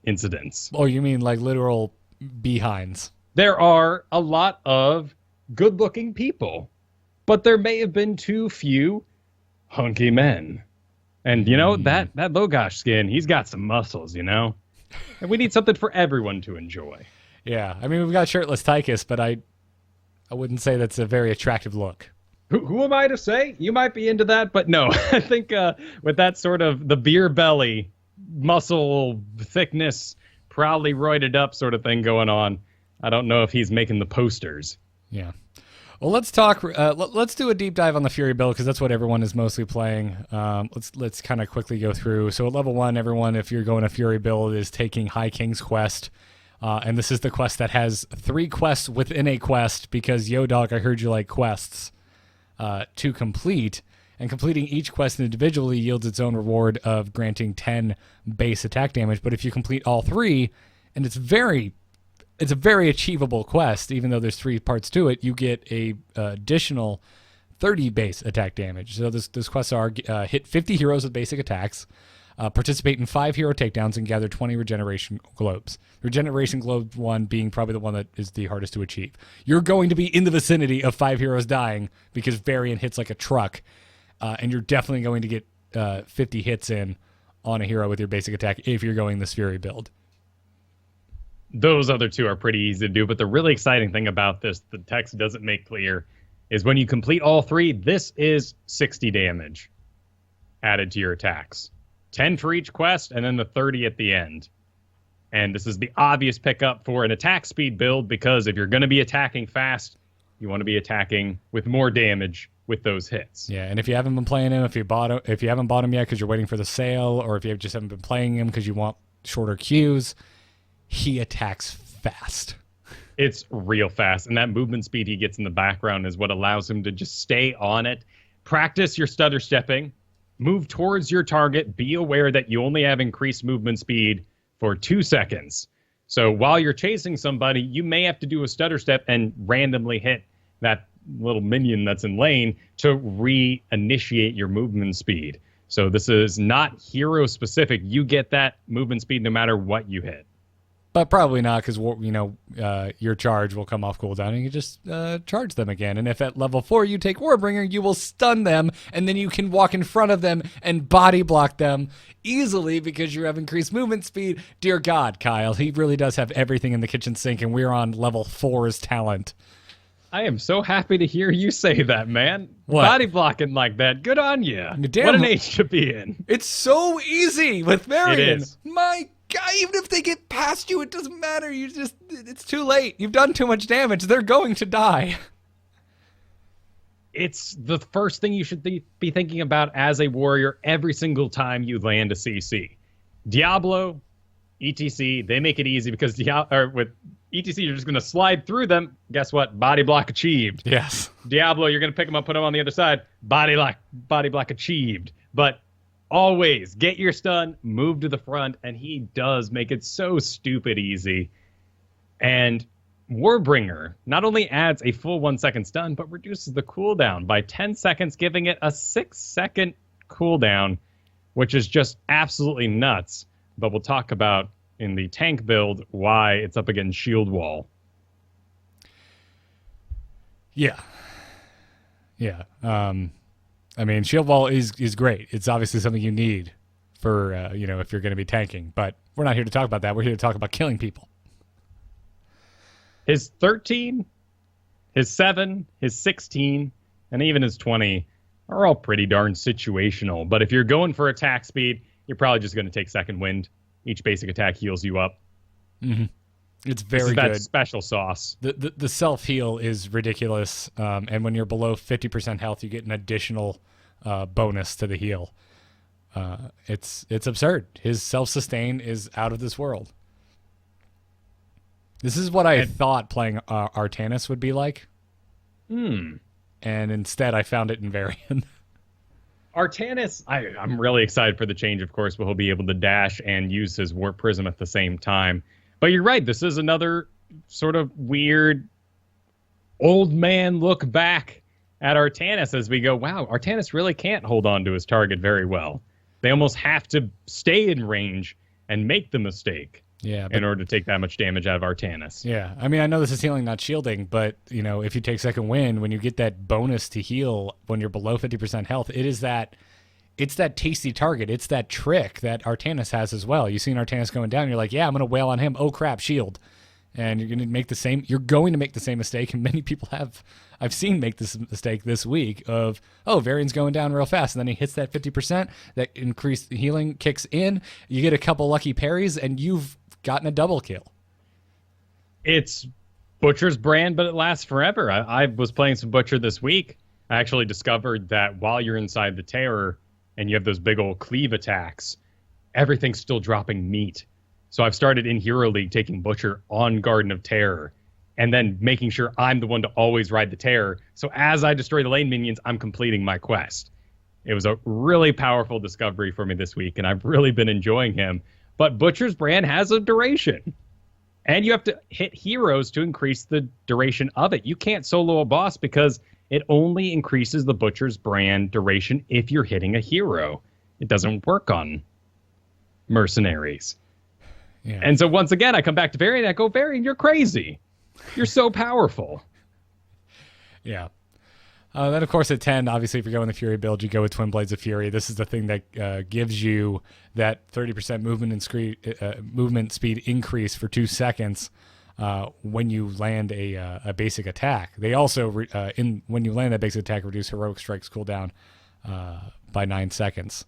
incidents. Oh, you mean like literal behinds? There are a lot of good-looking people, but there may have been too few hunky men. And, you know, that Logosh skin, he's got some muscles, you know? And we need something for everyone to enjoy. Yeah, I mean, we've got shirtless Tychus, but I wouldn't say that's a very attractive look. Who am I to say? You might be into that, but no. I think with that sort of the beer belly, muscle thickness, proudly roided up sort of thing going on, I don't know if he's making the posters. Yeah. Well, let's talk. Let's do a deep dive on the Fury build because that's what everyone is mostly playing. Let's kind of quickly go through. So at level 1, everyone, if you're going a Fury build, is taking High King's quest, and this is the quest that has 3 quests within a quest because Yo Dog, I heard you like quests to complete, and completing each quest individually yields its own reward of granting 10 base attack damage. But if you complete all 3, and it's a very achievable quest, even though there's 3 parts to it, you get a additional 30 base attack damage. So those quests are hit 50 heroes with basic attacks, participate in 5 hero takedowns, and gather 20 regeneration globes. Regeneration globe 1 being probably the one that is the hardest to achieve. You're going to be in the vicinity of 5 heroes dying because Varian hits like a truck, and you're definitely going to get 50 hits in on a hero with your basic attack if you're going this Fury build. Those other 2 are pretty easy to do, but the really exciting thing about this, the text doesn't make clear, is when you complete all 3, this is 60 damage added to your attacks. 10 for each quest, and then the 30 at the end. And this is the obvious pickup for an attack speed build, because if you're going to be attacking fast, you want to be attacking with more damage with those hits. Yeah, and if you haven't been playing him, if you haven't bought him yet because you're waiting for the sale, or if you just haven't been playing him because you want shorter queues, he attacks fast. It's real fast, and that movement speed he gets in the background is what allows him to just stay on it. Practice your stutter stepping, move towards your target, be aware that you only have increased movement speed for 2 seconds. So while you're chasing somebody, you may have to do a stutter step and randomly hit that little minion that's in lane to reinitiate your movement speed. So this is not hero specific. You get that movement speed no matter what you hit. But probably not, because your charge will come off cooldown and you just charge them again. And if at level 4 you take Warbringer, you will stun them, and then you can walk in front of them and body block them easily because you have increased movement speed. Dear God, Kyle, he really does have everything in the kitchen sink, and we're on level 4's talent. I am so happy to hear you say that, man. What? Body blocking like that. Good on you. Damn. What an age to be in. It's so easy with Varian. It is. My God, even if they get past you, it doesn't matter. It's too late. You've done too much damage. They're going to die. It's the first thing you should be thinking about as a warrior every single time you land a CC. Diablo, ETC, they make it easy because with ETC, you're just going to slide through them. Guess what? Body block achieved. Yes. Diablo, you're going to pick them up, put them on the other side. Body block achieved. But always get your stun, move to the front, and he does make it so stupid easy. And Warbringer not only adds a full 1 second stun, but reduces the cooldown by 10 seconds, giving it a 6-second cooldown, which is just absolutely nuts. But we'll talk about in the tank build why it's up against Shield Wall. Yeah. Yeah. I mean, Shield Wall is great. It's obviously something you need for, if you're going to be tanking. But we're not here to talk about that. We're here to talk about killing people. His 13, his 7, his 16, and even his 20 are all pretty darn situational. But if you're going for attack speed, you're probably just going to take second wind. Each basic attack heals you up. Mm-hmm. It's very good. That special sauce. The self-heal is ridiculous. And when you're below 50% health, you get an additional bonus to the heal. It's absurd. His self-sustain is out of this world. This is what I thought playing Artanis would be like. And instead I found it in Varian. Artanis, I'm really excited for the change, of course, but he'll be able to dash and use his Warp Prism at the same time. But you're right, this is another sort of weird old man look back at Artanis as we go, wow, Artanis really can't hold on to his target very well. They almost have to stay in range and make the mistake. Yeah, in order to take that much damage out of Artanis. Yeah, I mean, I know this is healing, not shielding, but, if you take second wind, when you get that bonus to heal when you're below 50% health, it's that tasty target. It's that trick that Artanis has as well. You've seen Artanis going down, you're like, yeah, I'm going to wail on him. Oh, crap, shield. And you're going to make the same mistake, and many people I've seen make this mistake this week of, Varian's going down real fast, and then he hits that 50%, that increased healing kicks in, you get a couple lucky parries, and you've gotten a double kill. It's Butcher's brand, but it lasts forever. I was playing some Butcher this week. I actually discovered that while you're inside the Terror and you have those big old cleave attacks, everything's still dropping meat. So I've started in Hero League taking Butcher on Garden of Terror and then making sure I'm the one to always ride the Terror. So as I destroy the lane minions, I'm completing my quest. It was a really powerful discovery for me this week, and I've really been enjoying him. But Butcher's brand has a duration. And you have to hit heroes to increase the duration of it. You can't solo a boss because it only increases the Butcher's brand duration if you're hitting a hero. It doesn't work on mercenaries. Yeah. And so once again, I come back to Varian and I go, Varian, you're crazy. You're so powerful. Yeah. Then, of course, at 10, obviously, if you're going the Fury build, you go with Twin Blades of Fury. This is the thing that gives you that 30% movement speed increase for 2 seconds when you land a basic attack. They also, when you land that basic attack, reduce Heroic Strike's cooldown by 9 seconds.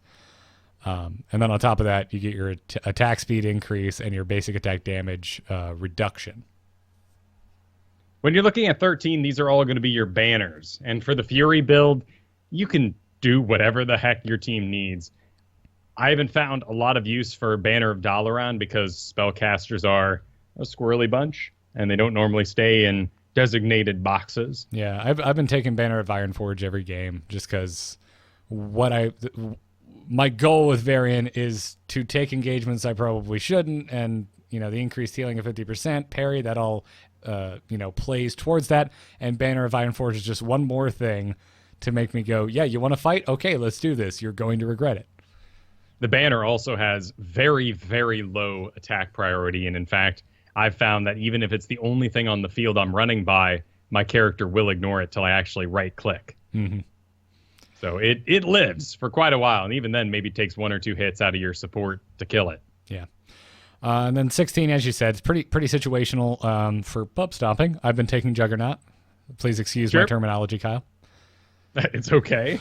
And then on top of that, you get your attack speed increase and your basic attack damage reduction. When you're looking at 13, these are all going to be your banners. And for the Fury build, you can do whatever the heck your team needs. I haven't found a lot of use for Banner of Dalaran because spellcasters are a squirrely bunch, and they don't normally stay in designated boxes. Yeah, I've been taking Banner of Ironforge every game just because my goal with Varian is to take engagements I probably shouldn't, and the increased healing of 50%, parry, that all plays towards that, and Banner of Ironforge is just one more thing to make me go, yeah, you want to fight? Okay, let's do this. You're going to regret it. The banner also has very, very low attack priority, and in fact, I've found that even if it's the only thing on the field I'm running by, my character will ignore it till I actually right-click. Mm-hmm. So it lives for quite a while, and even then maybe takes 1 or 2 hits out of your support to kill it. Yeah. And then 16, as you said, it's pretty situational for pub stomping. I've been taking Juggernaut. Please excuse my terminology, Kyle. It's okay.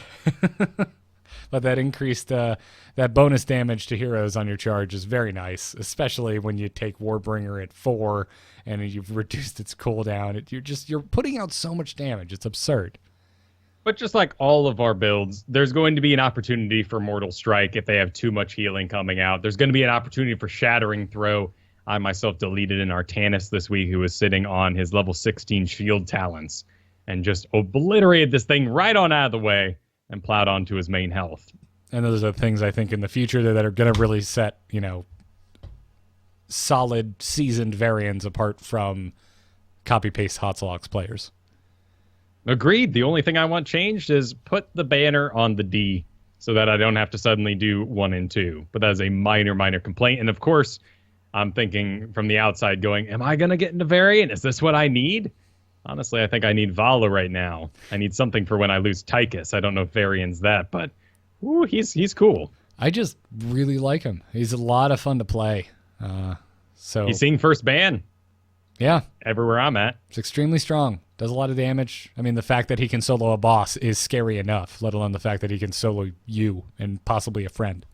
But that increased, that bonus damage to heroes on your charge is very nice, especially when you take Warbringer at 4 and you've reduced its cooldown. You're putting out so much damage. It's absurd. But just like all of our builds, there's going to be an opportunity for Mortal Strike if they have too much healing coming out. There's going to be an opportunity for Shattering Throw. I myself deleted an Artanis this week who was sitting on his level 16 shield talents and just obliterated this thing right on out of the way and plowed onto his main health. And those are things I think in the future that are going to really set, solid, seasoned Varians apart from copy-paste Hotslox players. Agreed. The only thing I want changed is put the banner on the D so that I don't have to suddenly do 1 and 2. But that is a minor complaint. And of course, I'm thinking from the outside going, am I going to get into Varian? Is this what I need? Honestly, I think I need Vala right now. I need something for when I lose Tychus. I don't know if Varian's that, but he's cool. I just really like him. He's a lot of fun to play. So he's seeing first ban. Yeah. Everywhere I'm at. It's extremely strong. Does a lot of damage. I mean, the fact that he can solo a boss is scary enough, let alone the fact that he can solo you and possibly a friend.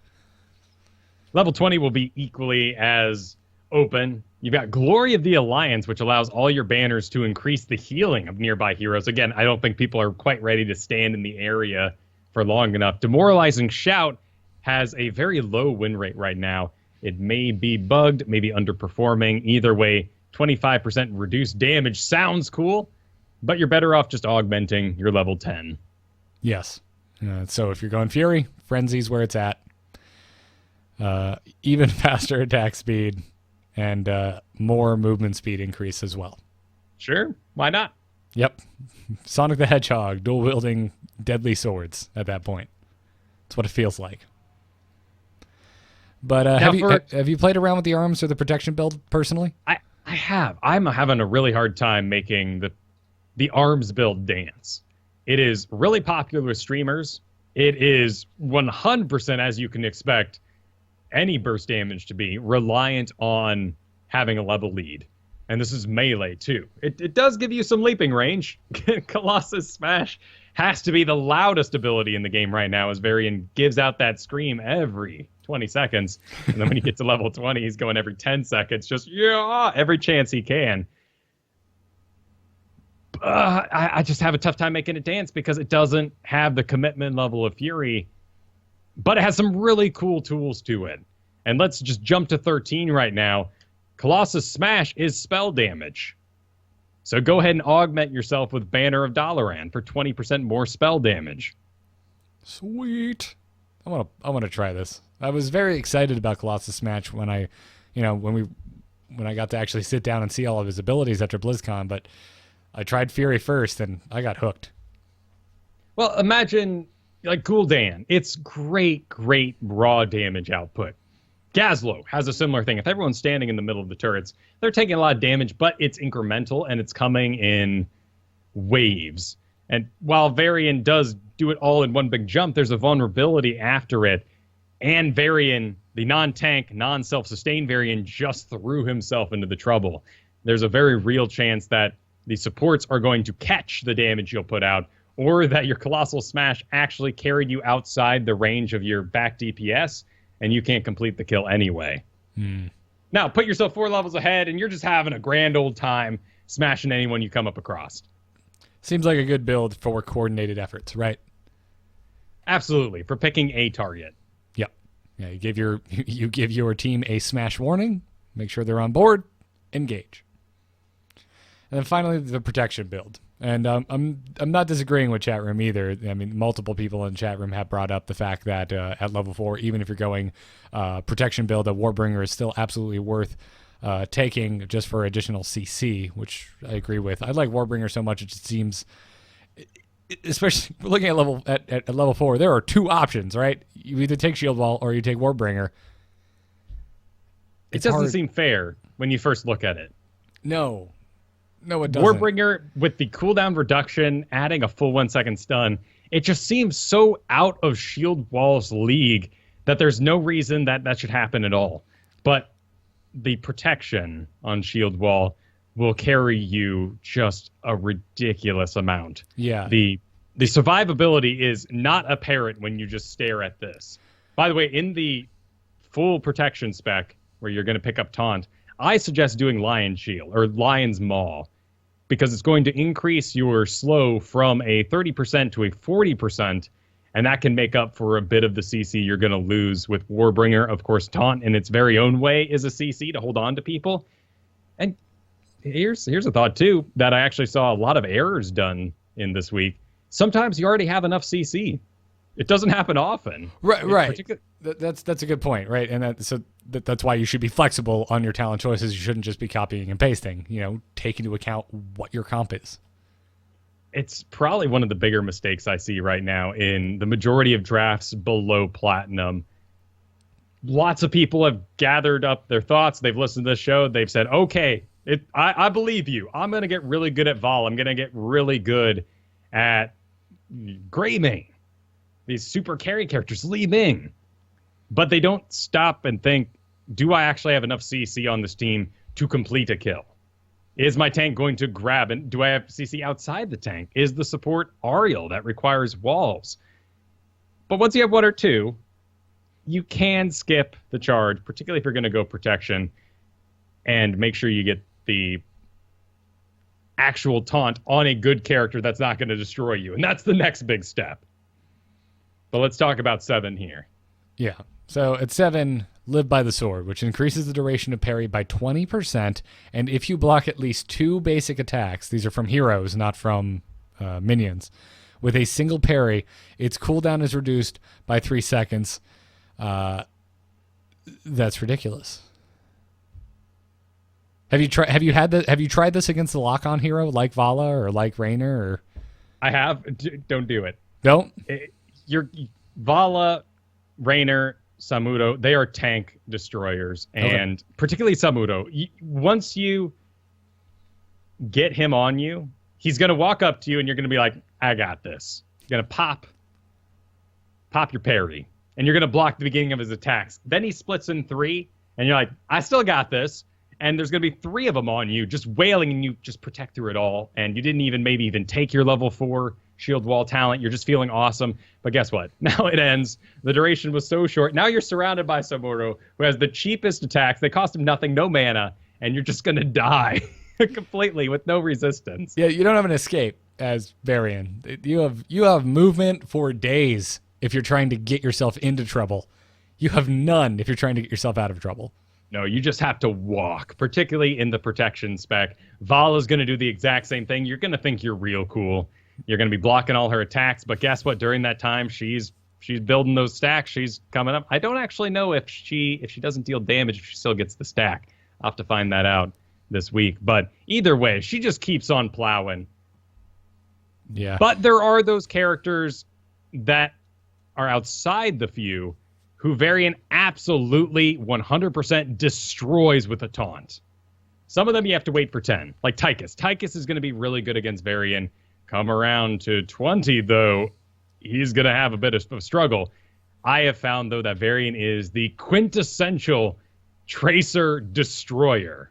Level 20 will be equally as open. You've got Glory of the Alliance, which allows all your banners to increase the healing of nearby heroes. Again, I don't think people are quite ready to stand in the area for long enough. Demoralizing Shout has a very low win rate right now. It may be bugged, maybe underperforming. Either way, 25% reduced damage sounds cool, but you're better off just augmenting your level 10. Yes. So if you're going Fury, Frenzy's where it's at. Even faster attack speed and more movement speed increase as well. Sure, why not? Yep. Sonic the Hedgehog, dual-wielding deadly swords at that point. That's what it feels like. But have you played around with the arms or the protection build personally? I have. I'm having a really hard time making the arms build dance. It is really popular with streamers. It is 100%, as you can expect, any burst damage to be reliant on having a level lead. And this is melee, too. It does give you some leaping range. Colossus Smash has to be the loudest ability in the game right now, as Varian gives out that scream every 20 seconds. And then when he gets to level 20, he's going every 10 seconds, just, yeah, every chance he can. I just have a tough time making it dance because it doesn't have the commitment level of Fury, but it has some really cool tools to it. And let's just jump to 13 right now. Colossus Smash is spell damage. So go ahead and augment yourself with Banner of Dalaran for 20% more spell damage. Sweet. I want to try this. I was very excited about Colossus Smash when I got to actually sit down and see all of his abilities after BlizzCon, but I tried Fury first and I got hooked. Well, imagine like Gul'dan. It's great raw damage output. Gazlo has a similar thing. If everyone's standing in the middle of the turrets, they're taking a lot of damage, but it's incremental and it's coming in waves. And while Varian does do it all in one big jump, there's a vulnerability after it. And Varian, the non-tank, non-self-sustained Varian, just threw himself into the trouble. There's a very real chance that the supports are going to catch the damage you'll put out, or that your Colossal Smash actually carried you outside the range of your back DPS, and you can't complete the kill anyway. Now, put yourself 4 levels ahead, and you're just having a grand old time smashing anyone you come up across. Seems like a good build for coordinated efforts, right? Absolutely, for picking a target. Yep. Yeah, you give your team a smash warning, make sure they're on board, engage. And then finally, the protection build. And I'm not disagreeing with chat room either. I mean, multiple people in chat room have brought up the fact that at level 4, even if you're going protection build, a Warbringer is still absolutely worth taking just for additional CC, which I agree with. I like Warbringer so much it just seems, especially looking at level 4, there are 2 options, right? You either take Shield Wall or you take Warbringer. It doesn't seem fair when you first look at it. No, it doesn't. Warbringer with the cooldown reduction, adding a full 1 second stun, it just seems so out of Shield Wall's league that there's no reason that should happen at all. But the protection on Shield Wall will carry you just a ridiculous amount. Yeah. The survivability is not apparent when you just stare at this. By the way, in the full protection spec, where you're going to pick up Taunt, I suggest doing Lion's Shield or Lion's Maw, because it's going to increase your slow from a 30% to a 40%, and that can make up for a bit of the CC you're going to lose with Warbringer. Of course, Taunt in its very own way is a CC to hold on to people. And here's a thought, too, that I actually saw a lot of errors done in this week. Sometimes you already have enough CC. It doesn't happen often. Right. That's a good point, right? And that's why you should be flexible on your talent choices. You shouldn't just be copying and pasting. Take into account what your comp is. It's probably one of the bigger mistakes I see right now in the majority of drafts below Platinum. Lots of people have gathered up their thoughts. They've listened to the show. They've said, okay, I believe you. I'm going to get really good at Vol. I'm going to get really good at Greymane. These super carry characters, Li Ming. But they don't stop and think, do I actually have enough CC on this team to complete a kill? Is my tank going to grab? And do I have CC outside the tank? Is the support Ariel that requires walls? But once you have one or two, you can skip the charge, particularly if you're going to go protection, and make sure you get the actual taunt on a good character that's not going to destroy you. And that's the next big step. But let's talk about 7 here. Yeah. So at 7, Live by the Sword, which increases the duration of parry by 20%. And if you block at least 2 basic attacks, these are from heroes, not from minions, with a single parry, its cooldown is reduced by 3 seconds. That's ridiculous. Have you tried this against the lock-on hero like Vala or like Raynor? Or I have. Don't do it. Don't? Your Vala, Raynor, Samuto, they are tank destroyers, and particularly Samuto. Once you get him on you, he's going to walk up to you, and you're going to be like, I got this. You're going to pop your parry, and you're going to block the beginning of his attacks. Then he splits in 3, and you're like, I still got this. And there's going to be 3 of them on you, just wailing, and you just protect through it all. And you didn't even maybe even take your level 4 shield wall talent. You're just feeling awesome. But guess what? Now it ends. The duration was so short. Now you're surrounded by Samuro, who has the cheapest attacks. They cost him nothing, no mana, and you're just going to die completely with no resistance. Yeah, you don't have an escape as Varian. You have movement for days if you're trying to get yourself into trouble. You have none if you're trying to get yourself out of trouble. No, you just have to walk, particularly in the protection spec. Vala's going to do the exact same thing. You're going to think you're real cool. You're going to be blocking all her attacks, but guess what? During that time, she's building those stacks. She's coming up. I don't actually know if she doesn't deal damage, if she still gets the stack. I'll have to find that out this week. But either way, she just keeps on plowing. Yeah. But there are those characters that are outside the few who Varian absolutely 100% destroys with a taunt. Some of them you have to wait for 10, like Tychus. Tychus is going to be really good against Varian. Come around to 20, though, he's going to have a bit of a struggle. I have found, though, that Varian is the quintessential Tracer destroyer.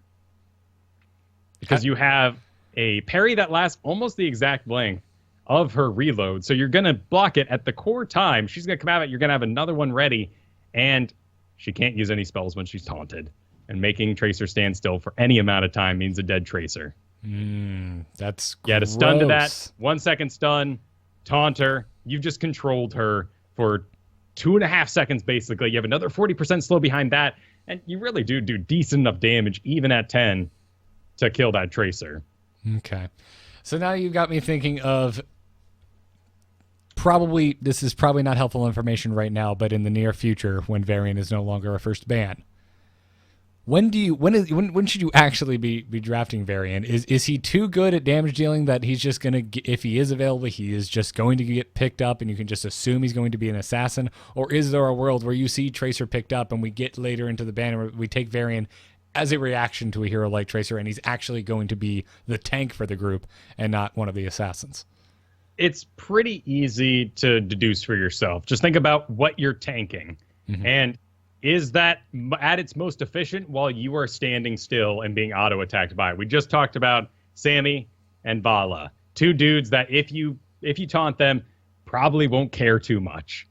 Because you have a parry that lasts almost the exact length of her reload. So you're going to block it at the core time. She's going to come out of it. You're going to have another one ready. And she can't use any spells when she's taunted. And making Tracer stand still for any amount of time means a dead Tracer. That's yeah, to stun to that, 1 second stun, taunt her. You've just controlled her for 2.5 seconds, basically. You have another 40% slow behind that. And you really do decent enough damage, even at 10, to kill that Tracer. Okay. So now you've got me thinking of this is probably not helpful information right now, but in the near future, when Varian is no longer a first ban, when should you actually be drafting Varian? Is he too good at damage dealing that he's just gonna if he is available, he is just going to get picked up, and you can just assume he's going to be an assassin? Or is there a world where you see Tracer picked up, and we get later into the ban and we take Varian as a reaction to a hero like Tracer, and he's actually going to be the tank for the group and not one of the assassins? It's pretty easy to deduce for yourself. Just think about what you're tanking. Mm-hmm. And is that at its most efficient while you are standing still and being auto-attacked by it. We just talked about Sammy and Vala, two dudes that if you taunt them, probably won't care too much.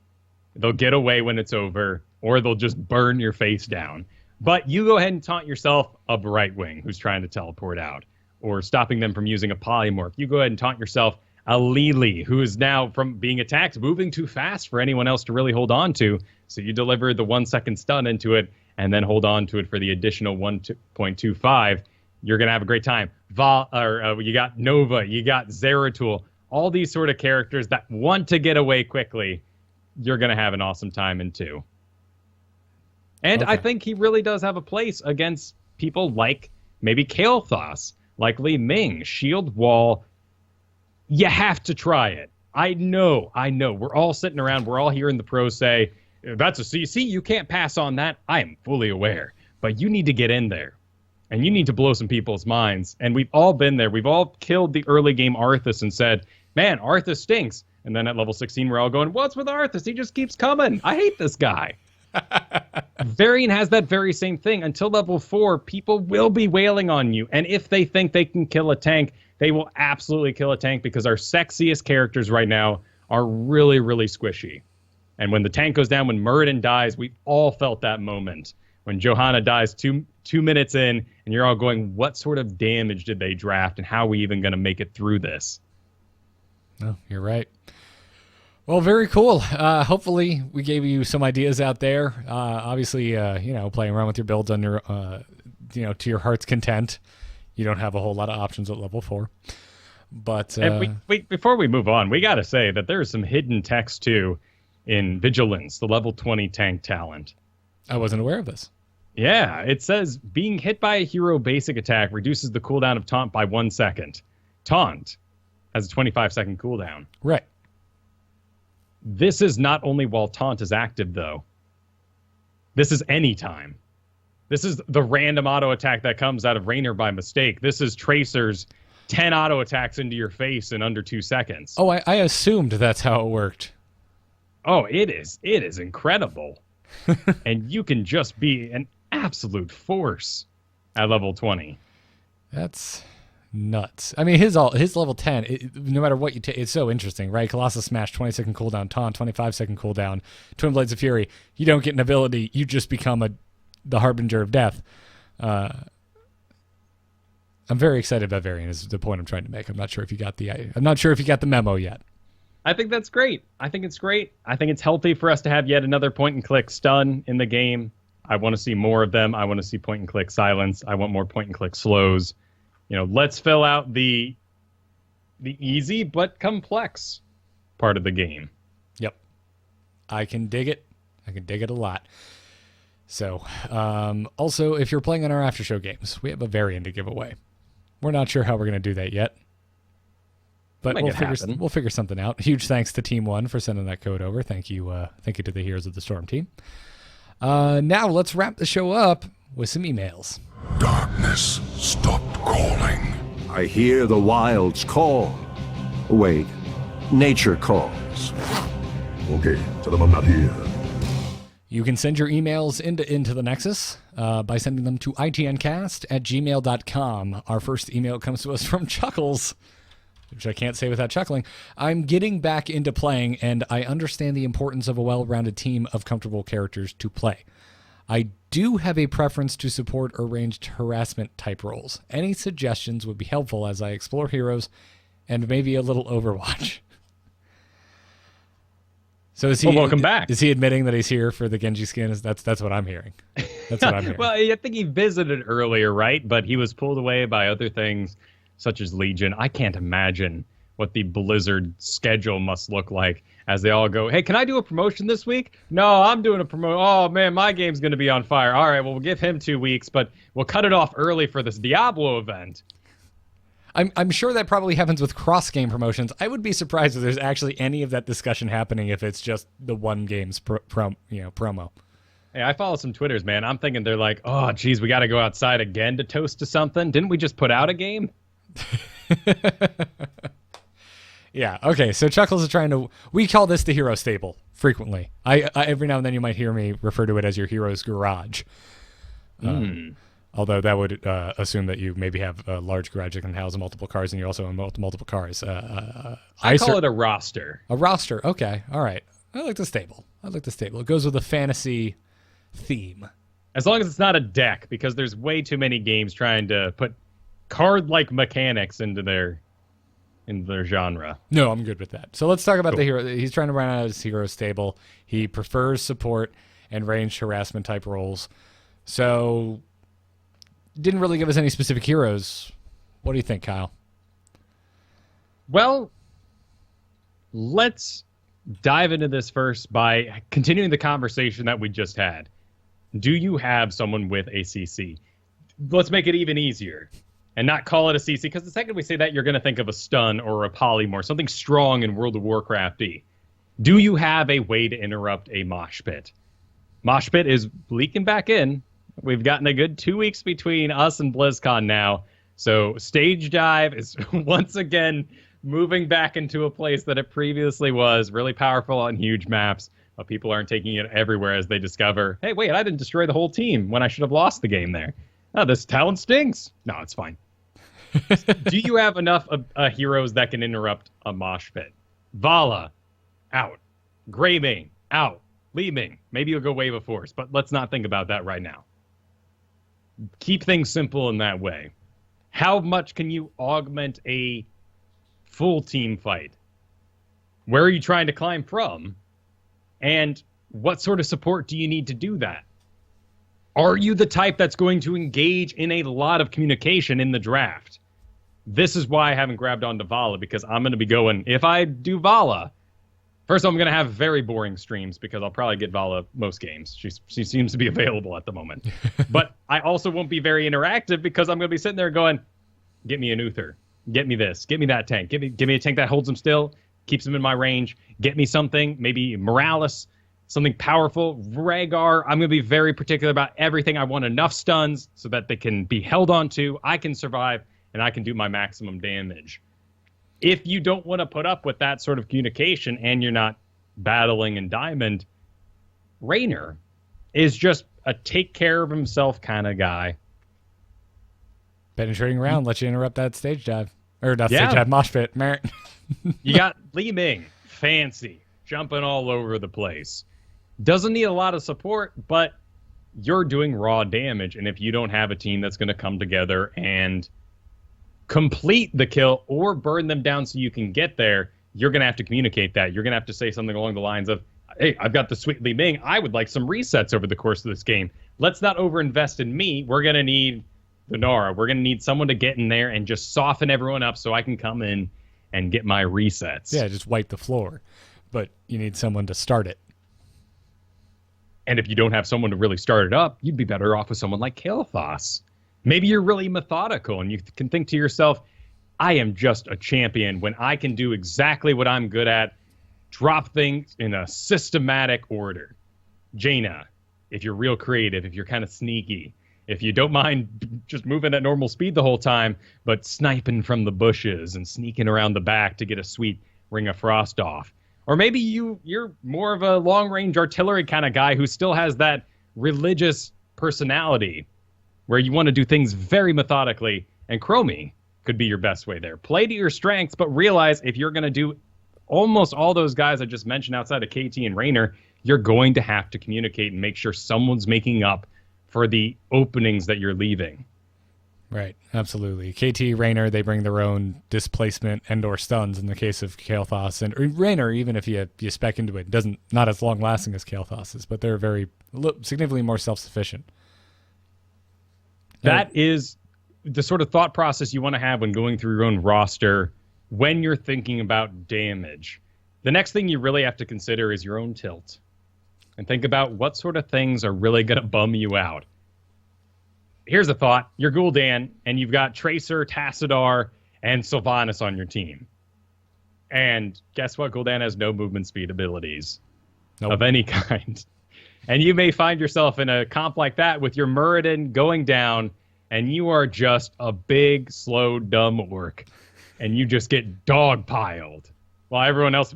They'll get away when it's over, or they'll just burn your face down. But you go ahead and taunt yourself a Brightwing who's trying to teleport out, or stopping them from using a Polymorph. You go ahead and taunt yourself a Lily, who is now, from being attacked, moving too fast for anyone else to really hold on to. So you deliver the 1 second stun into it, and then hold on to it for the additional 1.25. You're going to have a great time. You got Nova, you got Zeratul, all these sort of characters that want to get away quickly. You're going to have an awesome time in 2. And okay. I think he really does have a place against people like maybe Kael'thas, like Li Ming, Shield Wall. You have to try it. I know. We're all sitting around. We're all hearing the pros say, that's a CC. You can't pass on that. I am fully aware. But you need to get in there. And you need to blow some people's minds. And we've all been there. We've all killed the early game Arthas and said, man, Arthas stinks. And then at level 16, we're all going, what's with Arthas? He just keeps coming. I hate this guy. Varian has that very same thing. Until level 4, people will be wailing on you. And if they think they can kill a tank, they will absolutely kill a tank, because our sexiest characters right now are really, really squishy. And when the tank goes down, when Muradin dies, we all felt that moment. When Johanna dies 2 minutes in, and you're all going, what sort of damage did they draft, and how are we even going to make it through this? No, you're right. Well, very cool. Hopefully we gave you some ideas out there. Obviously, playing around with your builds on your, to your heart's content. You don't have a whole lot of options at level 4. But before we move on, we got to say that there's some hidden text too in Vigilance, the level 20 tank talent. I wasn't aware of this. Yeah, it says being hit by a hero basic attack reduces the cooldown of taunt by 1 second. Taunt has a 25-second cooldown. Right. This is not only while taunt is active, though. This is any time. This is the random auto attack that comes out of Raynor by mistake. This is Tracer's 10 auto attacks into your face in under 2 seconds. Oh, I assumed that's how it worked. Oh, it is. It is incredible. And you can just be an absolute force at level 20. That's nuts. I mean, his level 10, no matter what you take, it's so interesting, right? Colossus Smash, 20-second cooldown, Taunt, 25-second cooldown, Twin Blades of Fury. You don't get an ability, you just become the Harbinger of Death. I'm very excited about Varian is the point I'm trying to make. I'm not sure if you got the memo yet. I think that's great. I think it's great. I think it's healthy for us to have yet another point-and-click stun in the game. I want to see more of them. I want to see point-and-click silence. I want more point-and-click slows. Let's fill out the easy but complex part of the game. Yep. I can dig it. I can dig it a lot. So, also, if you're playing on our after-show games, we have a Varian to give away. We're not sure how we're going to do that yet. But we'll figure something out. Huge thanks to Team 1 for sending that code over. Thank you to the Heroes of the Storm team. Now let's wrap the show up with some emails. Darkness stopped calling. I hear the wilds call. Wait, nature calls. Okay, tell them I'm not here. You can send your emails into the Nexus by sending them to itncast@gmail.com. Our first email comes to us from Chuckles, which I can't say without chuckling. I'm getting back into playing, and I understand the importance of a well-rounded team of comfortable characters to play. I do have a preference to support or ranged harassment type roles. Any suggestions would be helpful as I explore heroes and maybe a little Overwatch. So is he? Well, welcome back. Is he admitting that he's here for the Genji skin? That's what I'm hearing. That's what I'm hearing. Well, I think he visited earlier, right? But he was pulled away by other things, such as Legion. I can't imagine what the Blizzard schedule must look like as they all go, hey, can I do a promotion this week? No, I'm doing a promotion. Oh, man, my game's going to be on fire. All right, well, we'll give him 2 weeks, but we'll cut it off early for this Diablo event. I'm sure that probably happens with cross-game promotions. I would be surprised if there's actually any of that discussion happening if it's just the one game's promo. Hey, I follow some Twitters, man. I'm thinking they're like, oh, geez, we got to go outside again to toast to something. Didn't we just put out a game? Yeah. Okay. So Chuckles is trying to. We call this the hero stable frequently. I every now and then you might hear me refer to it as your hero's garage. Although that would assume that you maybe have a large garage that can house multiple cars, and you also own multiple cars. I call it a roster. A roster. Okay. All right. I like the stable. It goes with a fantasy theme. As long as it's not a deck, because there's way too many games trying to put card-like mechanics into their genre. No, I'm good with that. So let's talk about the hero. He's trying to run out his hero stable. He prefers support and ranged harassment type roles. So didn't really give us any specific heroes. What do you think, Kyle? Well, let's dive into this first by continuing the conversation that we just had. Do you have someone with a CC? Let's make it even easier and not call it a CC, because the second we say that, you're going to think of a stun or a polymorph, something strong in World of Warcraft-y. Do you have a way to interrupt a mosh pit? Mosh pit is leaking back in. We've gotten a good 2 weeks between us and BlizzCon now, so Stage Dive is once again moving back into a place that it previously was, really powerful on huge maps. But people aren't taking it everywhere as they discover, hey, wait, I didn't destroy the whole team when I should have lost the game there. Oh, this talent stinks. No, it's fine. Do you have enough heroes that can interrupt a mosh pit? Vala, out. Greymane, out. Li Ming, maybe you'll go Wave of Force, but let's not think about that right now. Keep things simple in that way. How much can you augment a full team fight? Where are you trying to climb from? And what sort of support do you need to do that? Are you the type that's going to engage in a lot of communication in the draft? This is why I haven't grabbed onto Vala, because I'm going to be going, if I do Vala, first I'm going to have very boring streams because I'll probably get Vala most games. She seems to be available at the moment. But I also won't be very interactive because I'm going to be sitting there going, get me an Uther. Get me this. Get me that tank. Give me a tank that holds him still, keeps him in my range. Get me something, maybe Morales, something powerful. Rhaegar, I'm going to be very particular about everything. I want enough stuns so that they can be held onto, I can survive, and I can do my maximum damage. If you don't want to put up with that sort of communication and you're not battling in Diamond, Raynor is just a take care of himself kind of guy. Penetrating around, let you interrupt that stage dive. Or not stage dive, mosh pit. You got Li Ming, fancy, jumping all over the place. Doesn't need a lot of support, but you're doing raw damage. And if you don't have a team that's going to come together and complete the kill or burn them down so you can get there, you're going to have to communicate that. You're going to have to say something along the lines of, hey, I've got the sweet Li Ming. I would like some resets over the course of this game. Let's not overinvest in me. We're going to need the Nara. We're going to need someone to get in there and just soften everyone up so I can come in and get my resets. Yeah, just wipe the floor. But you need someone to start it. And if you don't have someone to really start it up, you'd be better off with someone like Kael'thas. Maybe you're really methodical and you can think to yourself, I am just a champion when I can do exactly what I'm good at, drop things in a systematic order. Jaina, if you're real creative, if you're kind of sneaky, if you don't mind just moving at normal speed the whole time, but sniping from the bushes and sneaking around the back to get a sweet Ring of Frost off. Or maybe you're more of a long-range artillery kind of guy who still has that religious personality where you want to do things very methodically, and Chromie could be your best way there. Play to your strengths, but realize if you're going to do almost all those guys I just mentioned outside of KT and Raynor, you're going to have to communicate and make sure someone's making up for the openings that you're leaving. Right, absolutely. KT, Raynor, they bring their own displacement and or stuns in the case of Kael'thas. And Raynor, even if you spec into it, not as long-lasting as Kael'thas's, but they're significantly more self-sufficient. That is the sort of thought process you want to have when going through your own roster when you're thinking about damage. The next thing you really have to consider is your own tilt. And think about what sort of things are really going to bum you out. Here's a thought. You're Gul'dan, and you've got Tracer, Tassadar, and Sylvanas on your team. And guess what? Gul'dan has no movement speed abilities of any kind. And you may find yourself in a comp like that with your Muradin going down, and you are just a big, slow, dumb orc. And you just get dogpiled. while everyone else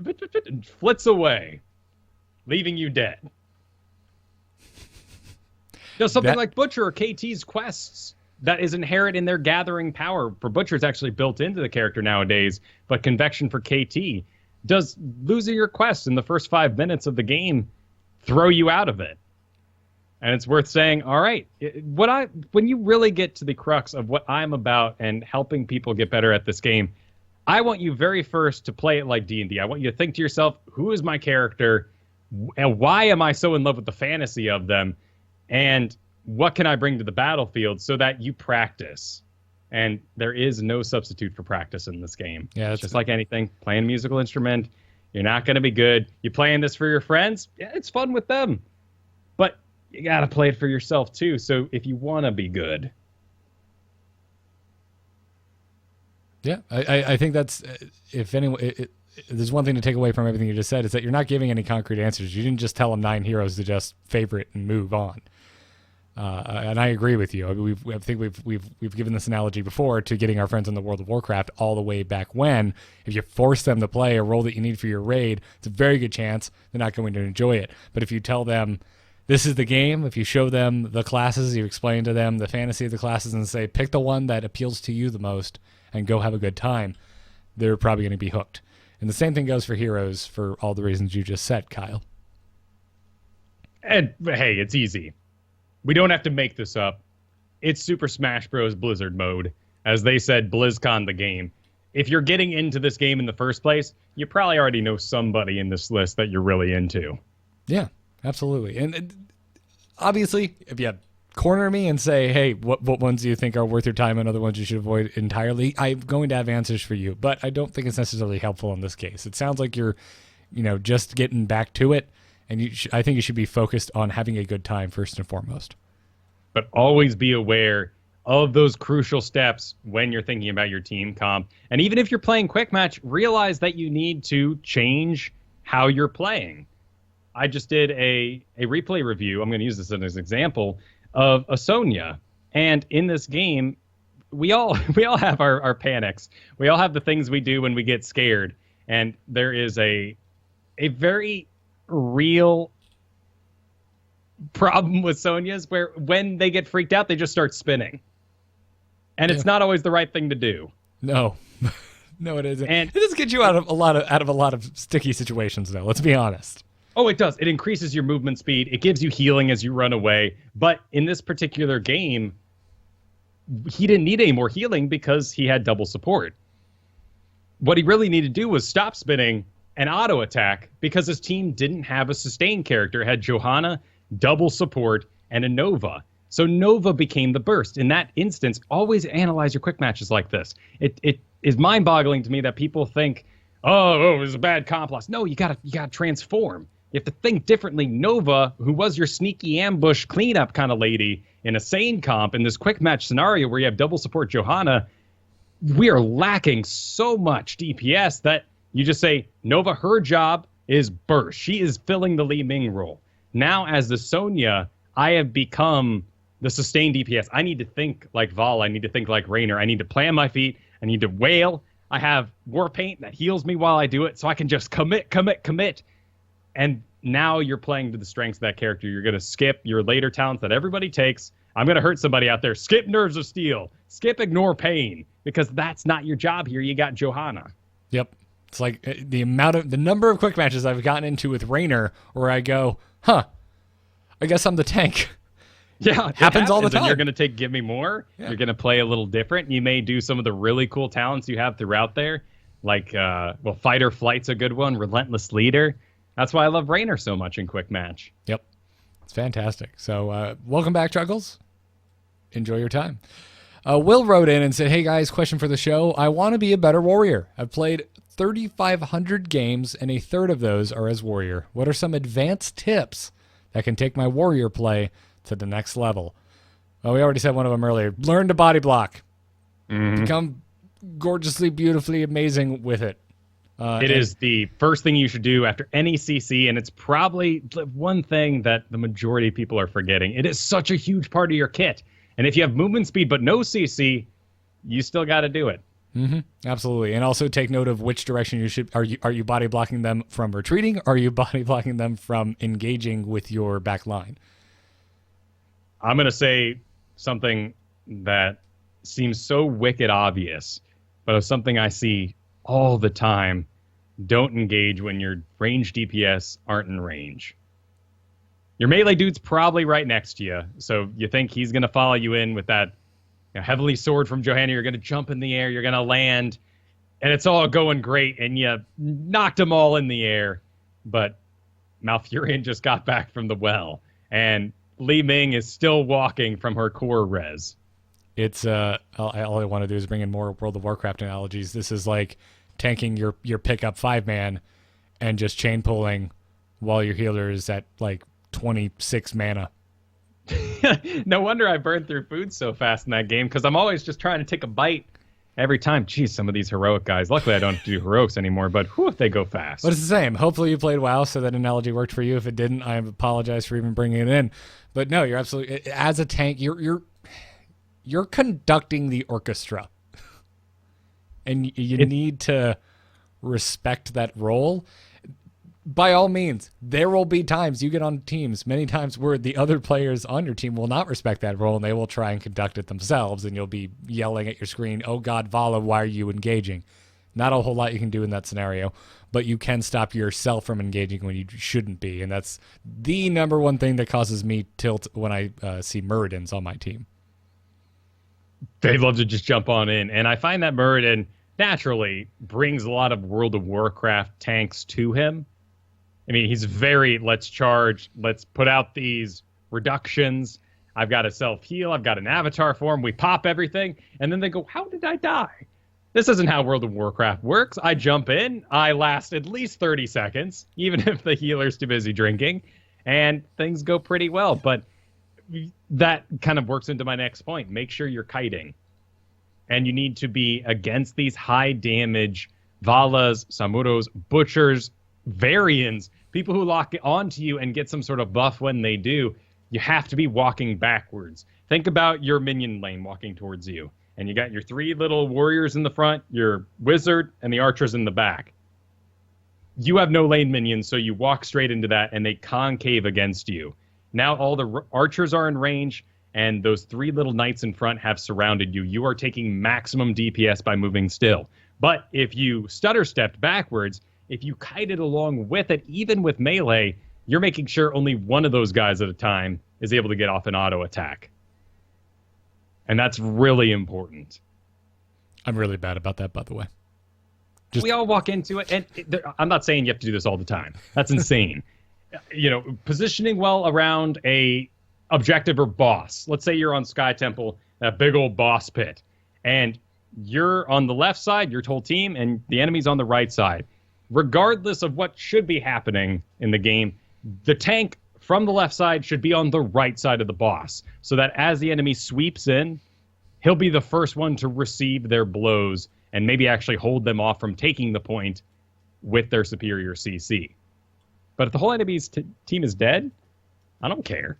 flits away, leaving you dead. Something like Butcher or KT's quests that is inherent in their gathering power. For Butcher, it's actually built into the character nowadays, but Convection for KT. Does losing your quest in the first 5 minutes of the game throw you out of it? And it's worth saying, all right, when you really get to the crux of what I'm about and helping people get better at this game, I want you very first to play it like D&D. I want you to think to yourself, who is my character? And why am I so in love with the fantasy of them? And what can I bring to the battlefield so that you practice? And there is no substitute for practice in this game. Yeah, it's just like anything. Playing a musical instrument, you're not going to be good. You playing this for your friends? Yeah, it's fun with them. But you got to play it for yourself, too. So if you want to be good. Yeah, I think that's, if anyone, there's one thing to take away from everything you just said, is that you're not giving any concrete answers. You didn't just tell them 9 heroes to just favorite and move on. And I agree with you. I think we've given this analogy before to getting our friends in the World of Warcraft all the way back when. If you force them to play a role that you need for your raid, it's a very good chance they're not going to enjoy it. But if you tell them this is the game, if you show them the classes, you explain to them the fantasy of the classes and say, pick the one that appeals to you the most and go have a good time, they're probably going to be hooked. And the same thing goes for heroes for all the reasons you just said, Kyle. And hey, it's easy. We don't have to make this up. It's Super Smash Bros. Blizzard mode. As they said, BlizzCon the game. If you're getting into this game in the first place, you probably already know somebody in this list that you're really into. Yeah, absolutely. And obviously, if you corner me and say, hey, what ones do you think are worth your time and other ones you should avoid entirely, I'm going to have answers for you. But I don't think it's necessarily helpful in this case. It sounds like you're, just getting back to it. And I think you should be focused on having a good time first and foremost. But always be aware of those crucial steps when you're thinking about your team comp. And even if you're playing quick match, realize that you need to change how you're playing. I just did a replay review. I'm going to use this as an example of a Sonya. And in this game, we all have our panics. We all have the things we do when we get scared. And there is a very real problem with Sonya's where when they get freaked out, they just start spinning. And it's not always the right thing to do. No. No, it isn't. And it does get you out of a lot of sticky situations, though. Let's be honest. Oh, it does. It increases your movement speed. It gives you healing as you run away. But in this particular game, he didn't need any more healing because he had double support. What he really needed to do was stop spinning and auto attack because his team didn't have a sustain character. It had Johanna, double support, and a Nova. So Nova became the burst. In that instance, always analyze your quick matches like this. It is mind-boggling to me that people think, oh, it was a bad comp loss. No, you gotta transform. You have to think differently. Nova, who was your sneaky ambush cleanup kind of lady in a sane comp, in this quick match scenario where you have double support Johanna, we are lacking so much DPS that you just say, Nova, her job is burst. She is filling the Li Ming role. Now, as the Sonya, I have become the sustained DPS. I need to think like Val. I need to think like Raynor. I need to plant my feet. I need to wail. I have War Paint that heals me while I do it, so I can just commit. And now you're playing to the strengths of that character. You're going to skip your later talents that everybody takes. I'm going to hurt somebody out there. Skip Nerves of Steel. Skip Ignore Pain, because that's not your job here. You got Johanna. Yep. It's like the number of quick matches I've gotten into with Raynor where I go, I guess I'm the tank. Yeah, it happens all the time. And you're going to take Give Me More. Yeah. You're going to play a little different. You may do some of the really cool talents you have throughout there. Like, Fight or Flight's a good one. Relentless Leader. That's why I love Raynor so much in quick match. Yep. It's fantastic. So welcome back, Chuggles. Enjoy your time. Will wrote in and said, hey guys, question for the show. I want to be a better warrior. I've played 3,500 games, and a third of those are as warrior. What are some advanced tips that can take my warrior play to the next level? Well, we already said one of them earlier. Learn to body block. Mm-hmm. Become gorgeously, beautifully amazing with it. It is the first thing you should do after any CC, and it's probably one thing that the majority of people are forgetting. It is such a huge part of your kit. And if you have movement speed but no CC, you still got to do it. Absolutely. And also take note of which direction you should. Are you body blocking them from retreating? Or are you body blocking them from engaging with your back line? I'm going to say something that seems so wicked obvious, but it's something I see all the time. Don't engage when your range DPS aren't in range. Your melee dude's probably right next to you, so you think he's going to follow you in with that heavily sword from Johanna. You're going to jump in the air, you're going to land, and it's all going great, and you knocked them all in the air. But Malfurion just got back from the well, and Li Ming is still walking from her core res. It's all I want to do is bring in more World of Warcraft analogies. This is like tanking your pickup 5-man and just chain pulling while your healer is at like 26 mana. No wonder I burned through food so fast in that game, because I'm always just trying to take a bite every time. Geez, some of these heroic guys. Luckily, I don't have to do heroics anymore, but whew, they go fast. But it's the same. Hopefully you played WoW, so that analogy worked for you. If it didn't, I apologize for even bringing it in. But no, you're absolutely, as a tank, you're conducting the orchestra, and you need to respect that role. By all means, there will be times you get on teams, many times where the other players on your team will not respect that role, and they will try and conduct it themselves, and you'll be yelling at your screen, "Oh God, Vala, why are you engaging?" Not a whole lot you can do in that scenario, but you can stop yourself from engaging when you shouldn't be, and that's the number one thing that causes me tilt when I see Muradins on my team. They love to just jump on in, and I find that Muradin naturally brings a lot of World of Warcraft tanks to him. I mean, he's very, let's charge, let's put out these reductions. I've got a self-heal, I've got an avatar form, we pop everything, and then they go, how did I die? This isn't how World of Warcraft works. I jump in, I last at least 30 seconds, even if the healer's too busy drinking, and things go pretty well. But that kind of works into my next point. Make sure you're kiting. And you need to be against these high damage Valas, Samuros, Butchers, Varians, people who lock onto you and get some sort of buff when they do. You have to be walking backwards. Think about your minion lane walking towards you. And you got your 3 little warriors in the front, your wizard, and the archers in the back. You have no lane minions, so you walk straight into that, and they concave against you. Now all the archers are in range, and those 3 little knights in front have surrounded you. You are taking maximum DPS by moving still. But if you stutter-stepped backwards, if you kited along with it, even with melee, you're making sure only one of those guys at a time is able to get off an auto attack. And that's really important. I'm really bad about that, by the way. We all walk into it, and I'm not saying you have to do this all the time. That's insane. Positioning well around a objective or boss. Let's say you're on Sky Temple, that big old boss pit, and you're on the left side, your whole team, and the enemy's on the right side. Regardless of what should be happening in the game, the tank from the left side should be on the right side of the boss, so that as the enemy sweeps in, he'll be the first one to receive their blows and maybe actually hold them off from taking the point with their superior CC. But if the whole enemy's team is dead, I don't care.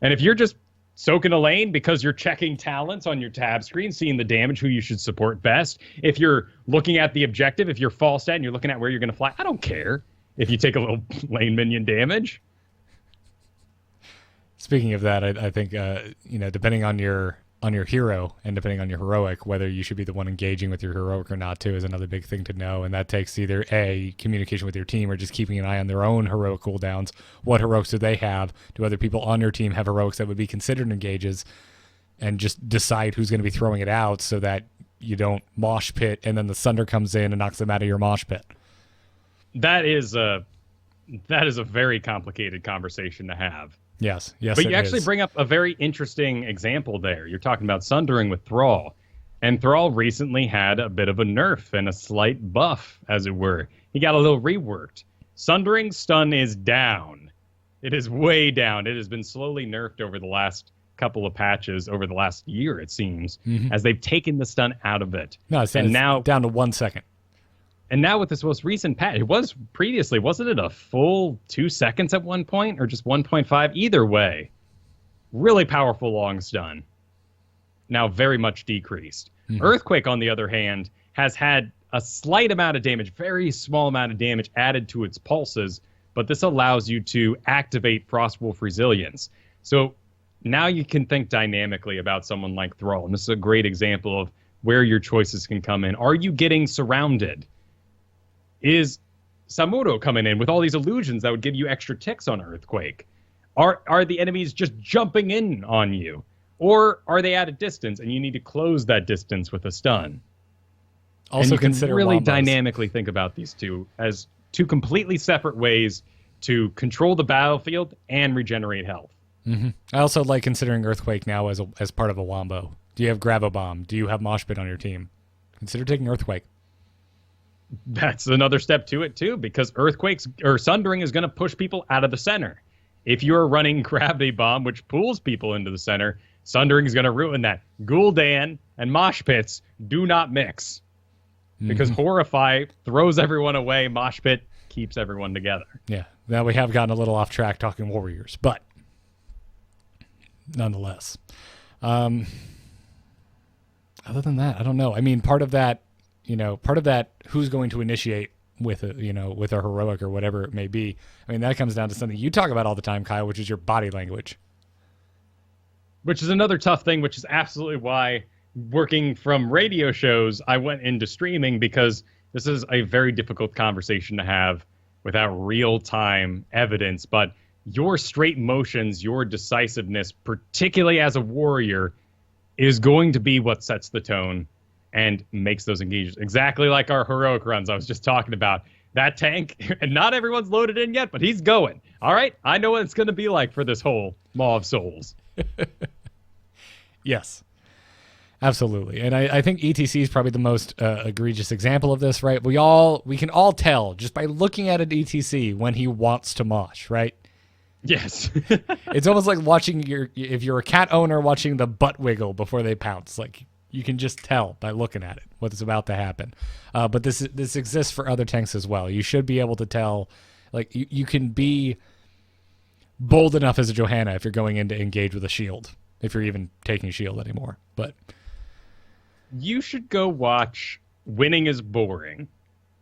And if you're just soaking a lane because you're checking talents on your tab screen, seeing the damage, who you should support best, if you're looking at the objective, if you're fall stat and you're looking at where you're going to fly, I don't care if you take a little lane minion damage. Speaking of that, I think depending on your hero and depending on your heroic, whether you should be the one engaging with your heroic or not too is another big thing to know, and that takes either A, communication with your team, or just keeping an eye on their own heroic cooldowns. What heroics do they have? Do other people on your team have heroics that would be considered engages? And just decide who's going to be throwing it out so that you don't mosh pit and then the Sunder comes in and knocks them out of your mosh pit. That is a very complicated conversation to have. Yes, but you actually bring up a very interesting example there. You're talking about sundering with Thrall. And Thrall recently had a bit of a nerf and a slight buff, as it were. He got a little reworked. Sundering stun is down. It is way down. It has been slowly nerfed over the last couple of patches, over the last year, it seems, as they've taken the stun out of it. No, it's now down to 1 second. And now with this most recent patch, it was previously, wasn't it a full 2 seconds at one point, or just 1.5? Either way, really powerful long stun. Now very much decreased. Earthquake, on the other hand, has had a slight amount of damage, very small amount of damage added to its pulses, but this allows you to activate Frostwolf Resilience. So now you can think dynamically about someone like Thrall, and this is a great example of where your choices can come in. Are you getting surrounded? Is Samuro coming in with all these illusions that would give you extra ticks on Earthquake? Are the enemies just jumping in on you? Or are they at a distance and you need to close that distance with a stun? Also, and you can consider really wombos. dynamically think about these two as two completely separate ways to control the battlefield and regenerate health. Mm-hmm. I also like considering Earthquake now as part of a wombo. Do you have Gravo Bomb? Do you have Mosh Pit on your team? Consider taking Earthquake. That's another step to it, too, because Earthquakes or Sundering is going to push people out of the center. If you're running Gravity Bomb, which pulls people into the center, Sundering is going to ruin that. Gul'dan and Mosh Pits do not mix. Because Horrify throws everyone away, Mosh Pit keeps everyone together. Yeah. Now we have gotten a little off track talking warriors, but nonetheless. Other than that, I don't know. I mean, part of that, who's going to initiate with a heroic or whatever it may be. I mean, that comes down to something you talk about all the time, Kyle, which is your body language. Which is another tough thing, which is absolutely why working from radio shows, I went into streaming, because this is a very difficult conversation to have without real-time evidence. But your straight motions, your decisiveness, particularly as a warrior, is going to be what sets the tone and makes those engagements. Exactly like our heroic runs I was just talking about. That tank, and not everyone's loaded in yet, but he's going. All right, I know what it's going to be like for this whole Maw of Souls. Yes, absolutely. And I think ETC is probably the most egregious example of this, right? We can all tell just by looking at an ETC when he wants to mosh, right? Yes. It's almost like watching if you're a cat owner watching the butt wiggle before they pounce. Like, you can just tell by looking at it what's about to happen. But this exists for other tanks as well. You should be able to tell. Like, you can be bold enough as a Johanna if you're going in to engage with a shield, if you're even taking shield anymore. But you should go watch Winning is Boring.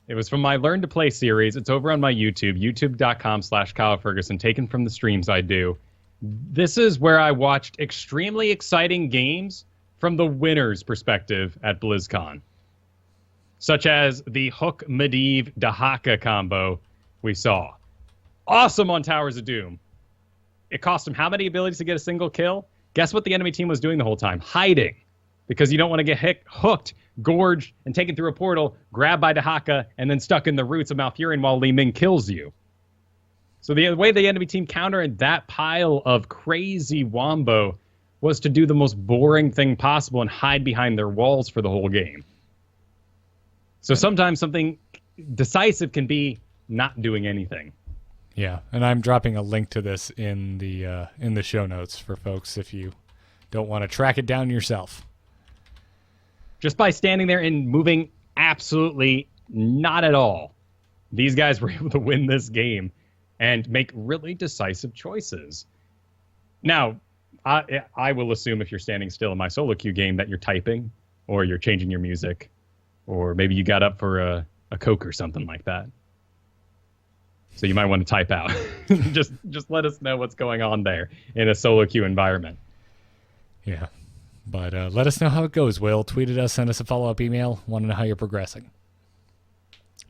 It was from my Learn to Play series. It's over on my YouTube, youtube.com/Kyle Fergusson, taken from the streams I do. This is where I watched extremely exciting games from the winner's perspective at BlizzCon, such as the Hook Medivh Dahaka combo we saw. Awesome on Towers of Doom. It cost him how many abilities to get a single kill? Guess what the enemy team was doing the whole time? Hiding. Because you don't want to get hooked, gorged, and taken through a portal, grabbed by Dahaka, and then stuck in the roots of Malfurion while Li Ming kills you. So the way the enemy team countered that pile of crazy wombo was to do the most boring thing possible and hide behind their walls for the whole game. So sometimes something decisive can be not doing anything. yeah, and I'm dropping a link to this in the show notes for folks if you don't want to track it down yourself. Just by standing there and moving absolutely not at all, these guys were able to win this game and make really decisive choices. Now, I will assume if you're standing still in my solo queue game that you're typing, or you're changing your music, or maybe you got up for a Coke or something like that. So you might want to type out. just let us know what's going on there in a solo queue environment. Yeah. But let us know how it goes, Will. Tweet at us, send us a follow-up email. Want to know how you're progressing.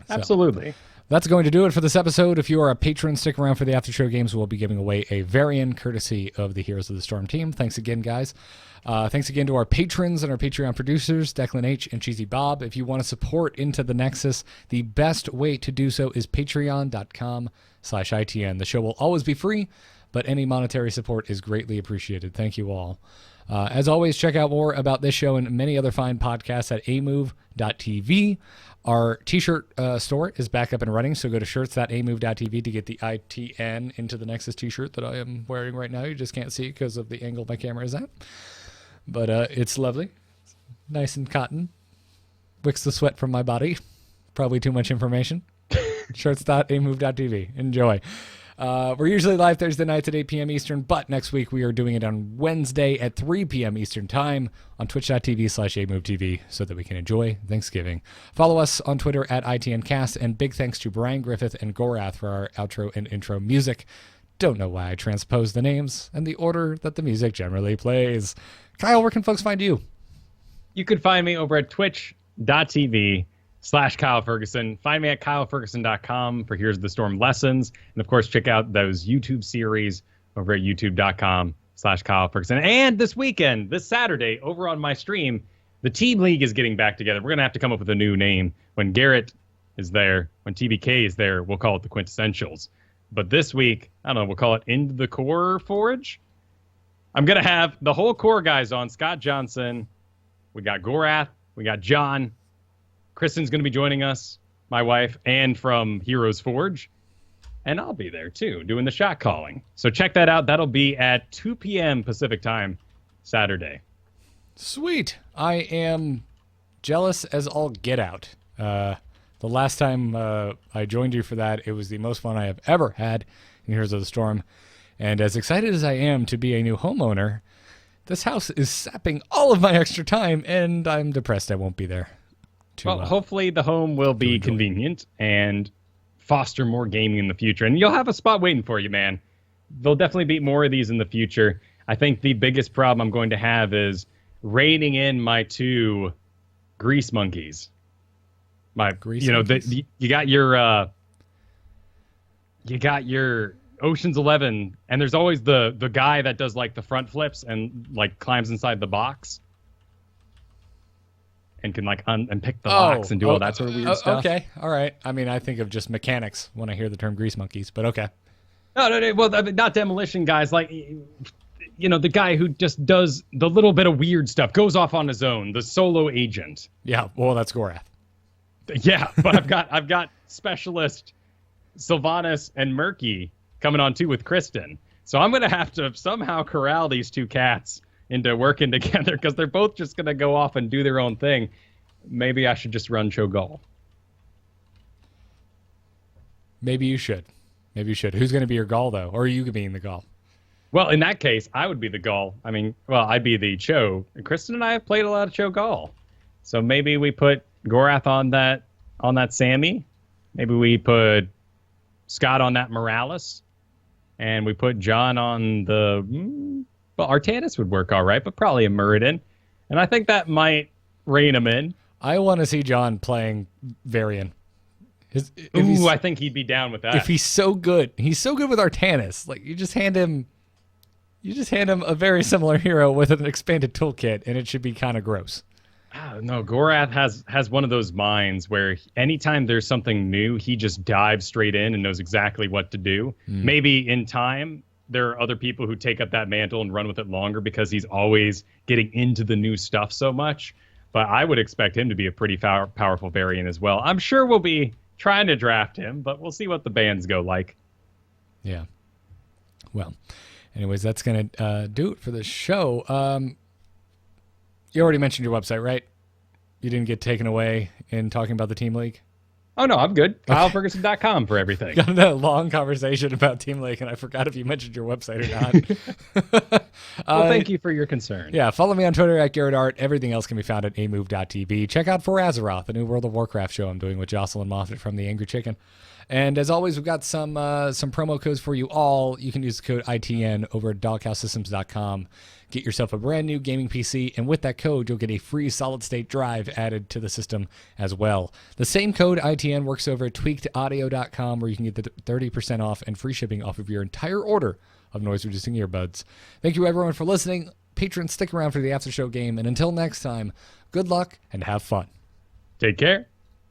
Absolutely. That's going to do it for this episode. If you are a patron, stick around for the after show games. We'll be giving away a Varian courtesy of the Heroes of the Storm team. Thanks again, guys. Thanks again to our patrons and our Patreon producers, Declan H. and Cheesy Bob. If you want to support Into the Nexus, the best way to do so is patreon.com/ITN. The show will always be free, but any monetary support is greatly appreciated. Thank you all. As always, check out more about this show and many other fine podcasts at amove.tv. Our t-shirt store is back up and running, so go to shirts.amove.tv to get the ITN Into the Nexus t-shirt that I am wearing right now. You just can't see it because of the angle my camera is at. But it's lovely. Nice and cotton. Wicks the sweat from my body. Probably too much information. Shirts.amove.tv. Enjoy. We're usually live Thursday nights at 8 p.m. Eastern, but next week we are doing it on Wednesday at 3 p.m. Eastern time on twitch.tv/AMoveTV so that we can enjoy Thanksgiving. Follow us on Twitter at ITNcast, and big thanks to Brian Griffith and Gorath for our outro and intro music. Don't know why I transposed the names and the order that the music generally plays. Kyle, where can folks find you? You can find me over at twitch.tv/Kyle Fergusson. Find me at kylefergusson.com for Here's the Storm lessons. And, of course, check out those YouTube series over at youtube.com/Kyle Fergusson. And this weekend, this Saturday, over on my stream, the Team League is getting back together. We're going to have to come up with a new name. When Garrett is there, when TBK is there, we'll call it the Quintessentials. But this week, I don't know, we'll call it Into the Core Forge. I'm going to have the whole core guys on. Scott Johnson. We got Gorath. We got John. Kristen's going to be joining us, my wife, and from Heroes Forge. And I'll be there, too, doing the shot calling. So check that out. That'll be at 2 p.m. Pacific time, Saturday. Sweet. I am jealous as all get out. The last time I joined you for that, it was the most fun I have ever had in Heroes of the Storm. And as excited as I am to be a new homeowner, this house is sapping all of my extra time, and I'm depressed I won't be there. Hopefully the home will be convenient and foster more gaming in the future. And you'll have a spot waiting for you, man. There'll definitely be more of these in the future. I think the biggest problem I'm going to have is reining in my 2 grease monkeys. You got your Ocean's 11, and there's always the guy that does like the front flips and like climbs inside the box and can like unpick the box and do all that sort of weird stuff. Okay, all right. I mean, I think of just mechanics when I hear the term grease monkeys, but okay. No. Well, not demolition guys. Like, the guy who just does the little bit of weird stuff, goes off on his own, the solo agent. Yeah, well, that's Gorath. Yeah, but I've got specialist Sylvanas and Murky coming on too with Kristen. So I'm going to have to somehow corral these 2 cats into working together because they're both just going to go off and do their own thing. Maybe I should just run Cho'Gall. Maybe you should. Who's going to be your Gall, though? Or are you being the Gall? Well, in that case, I would be the Gall. I mean, I'd be the Cho. And Kristen and I have played a lot of Cho'Gall. So maybe we put Gorath on that Sammy. Maybe we put Scott on that Morales. And we put John on the... Artanis would work all right, but probably a Muradin. And I think that might rein him in. I want to see John playing Varian. I think he'd be down with that. If he's so good. He's so good with Artanis. Like, you just hand him a very similar hero with an expanded toolkit, and it should be kind of gross. No, Gorath has one of those minds where anytime there's something new, he just dives straight in and knows exactly what to do. Maybe in time, there are other people who take up that mantle and run with it longer because he's always getting into the new stuff so much. But I would expect him to be a pretty powerful Varian as well. I'm sure we'll be trying to draft him, but we'll see what the bands go like. Yeah. Well, anyways, that's going to do it for the show. You already mentioned your website, right? You didn't get taken away in talking about the Team League? Oh, no, I'm good. KyleFergusson.com for everything. Got a long conversation about Team League, and I forgot if you mentioned your website or not. Well, thank you for your concern. Yeah, follow me on Twitter at GarrettArt. Everything else can be found at amove.tv. Check out For Azeroth, the new World of Warcraft show I'm doing with Jocelyn Moffat from The Angry Chicken. And as always, we've got some promo codes for you all. You can use the code ITN over at doghousesystems.com. Get yourself a brand new gaming PC, and with that code, you'll get a free solid-state drive added to the system as well. The same code ITN works over at tweakedaudio.com, where you can get the 30% off and free shipping off of your entire order of noise-reducing earbuds. Thank you, everyone, for listening. Patrons, stick around for the after-show game, and until next time, good luck and have fun. Take care.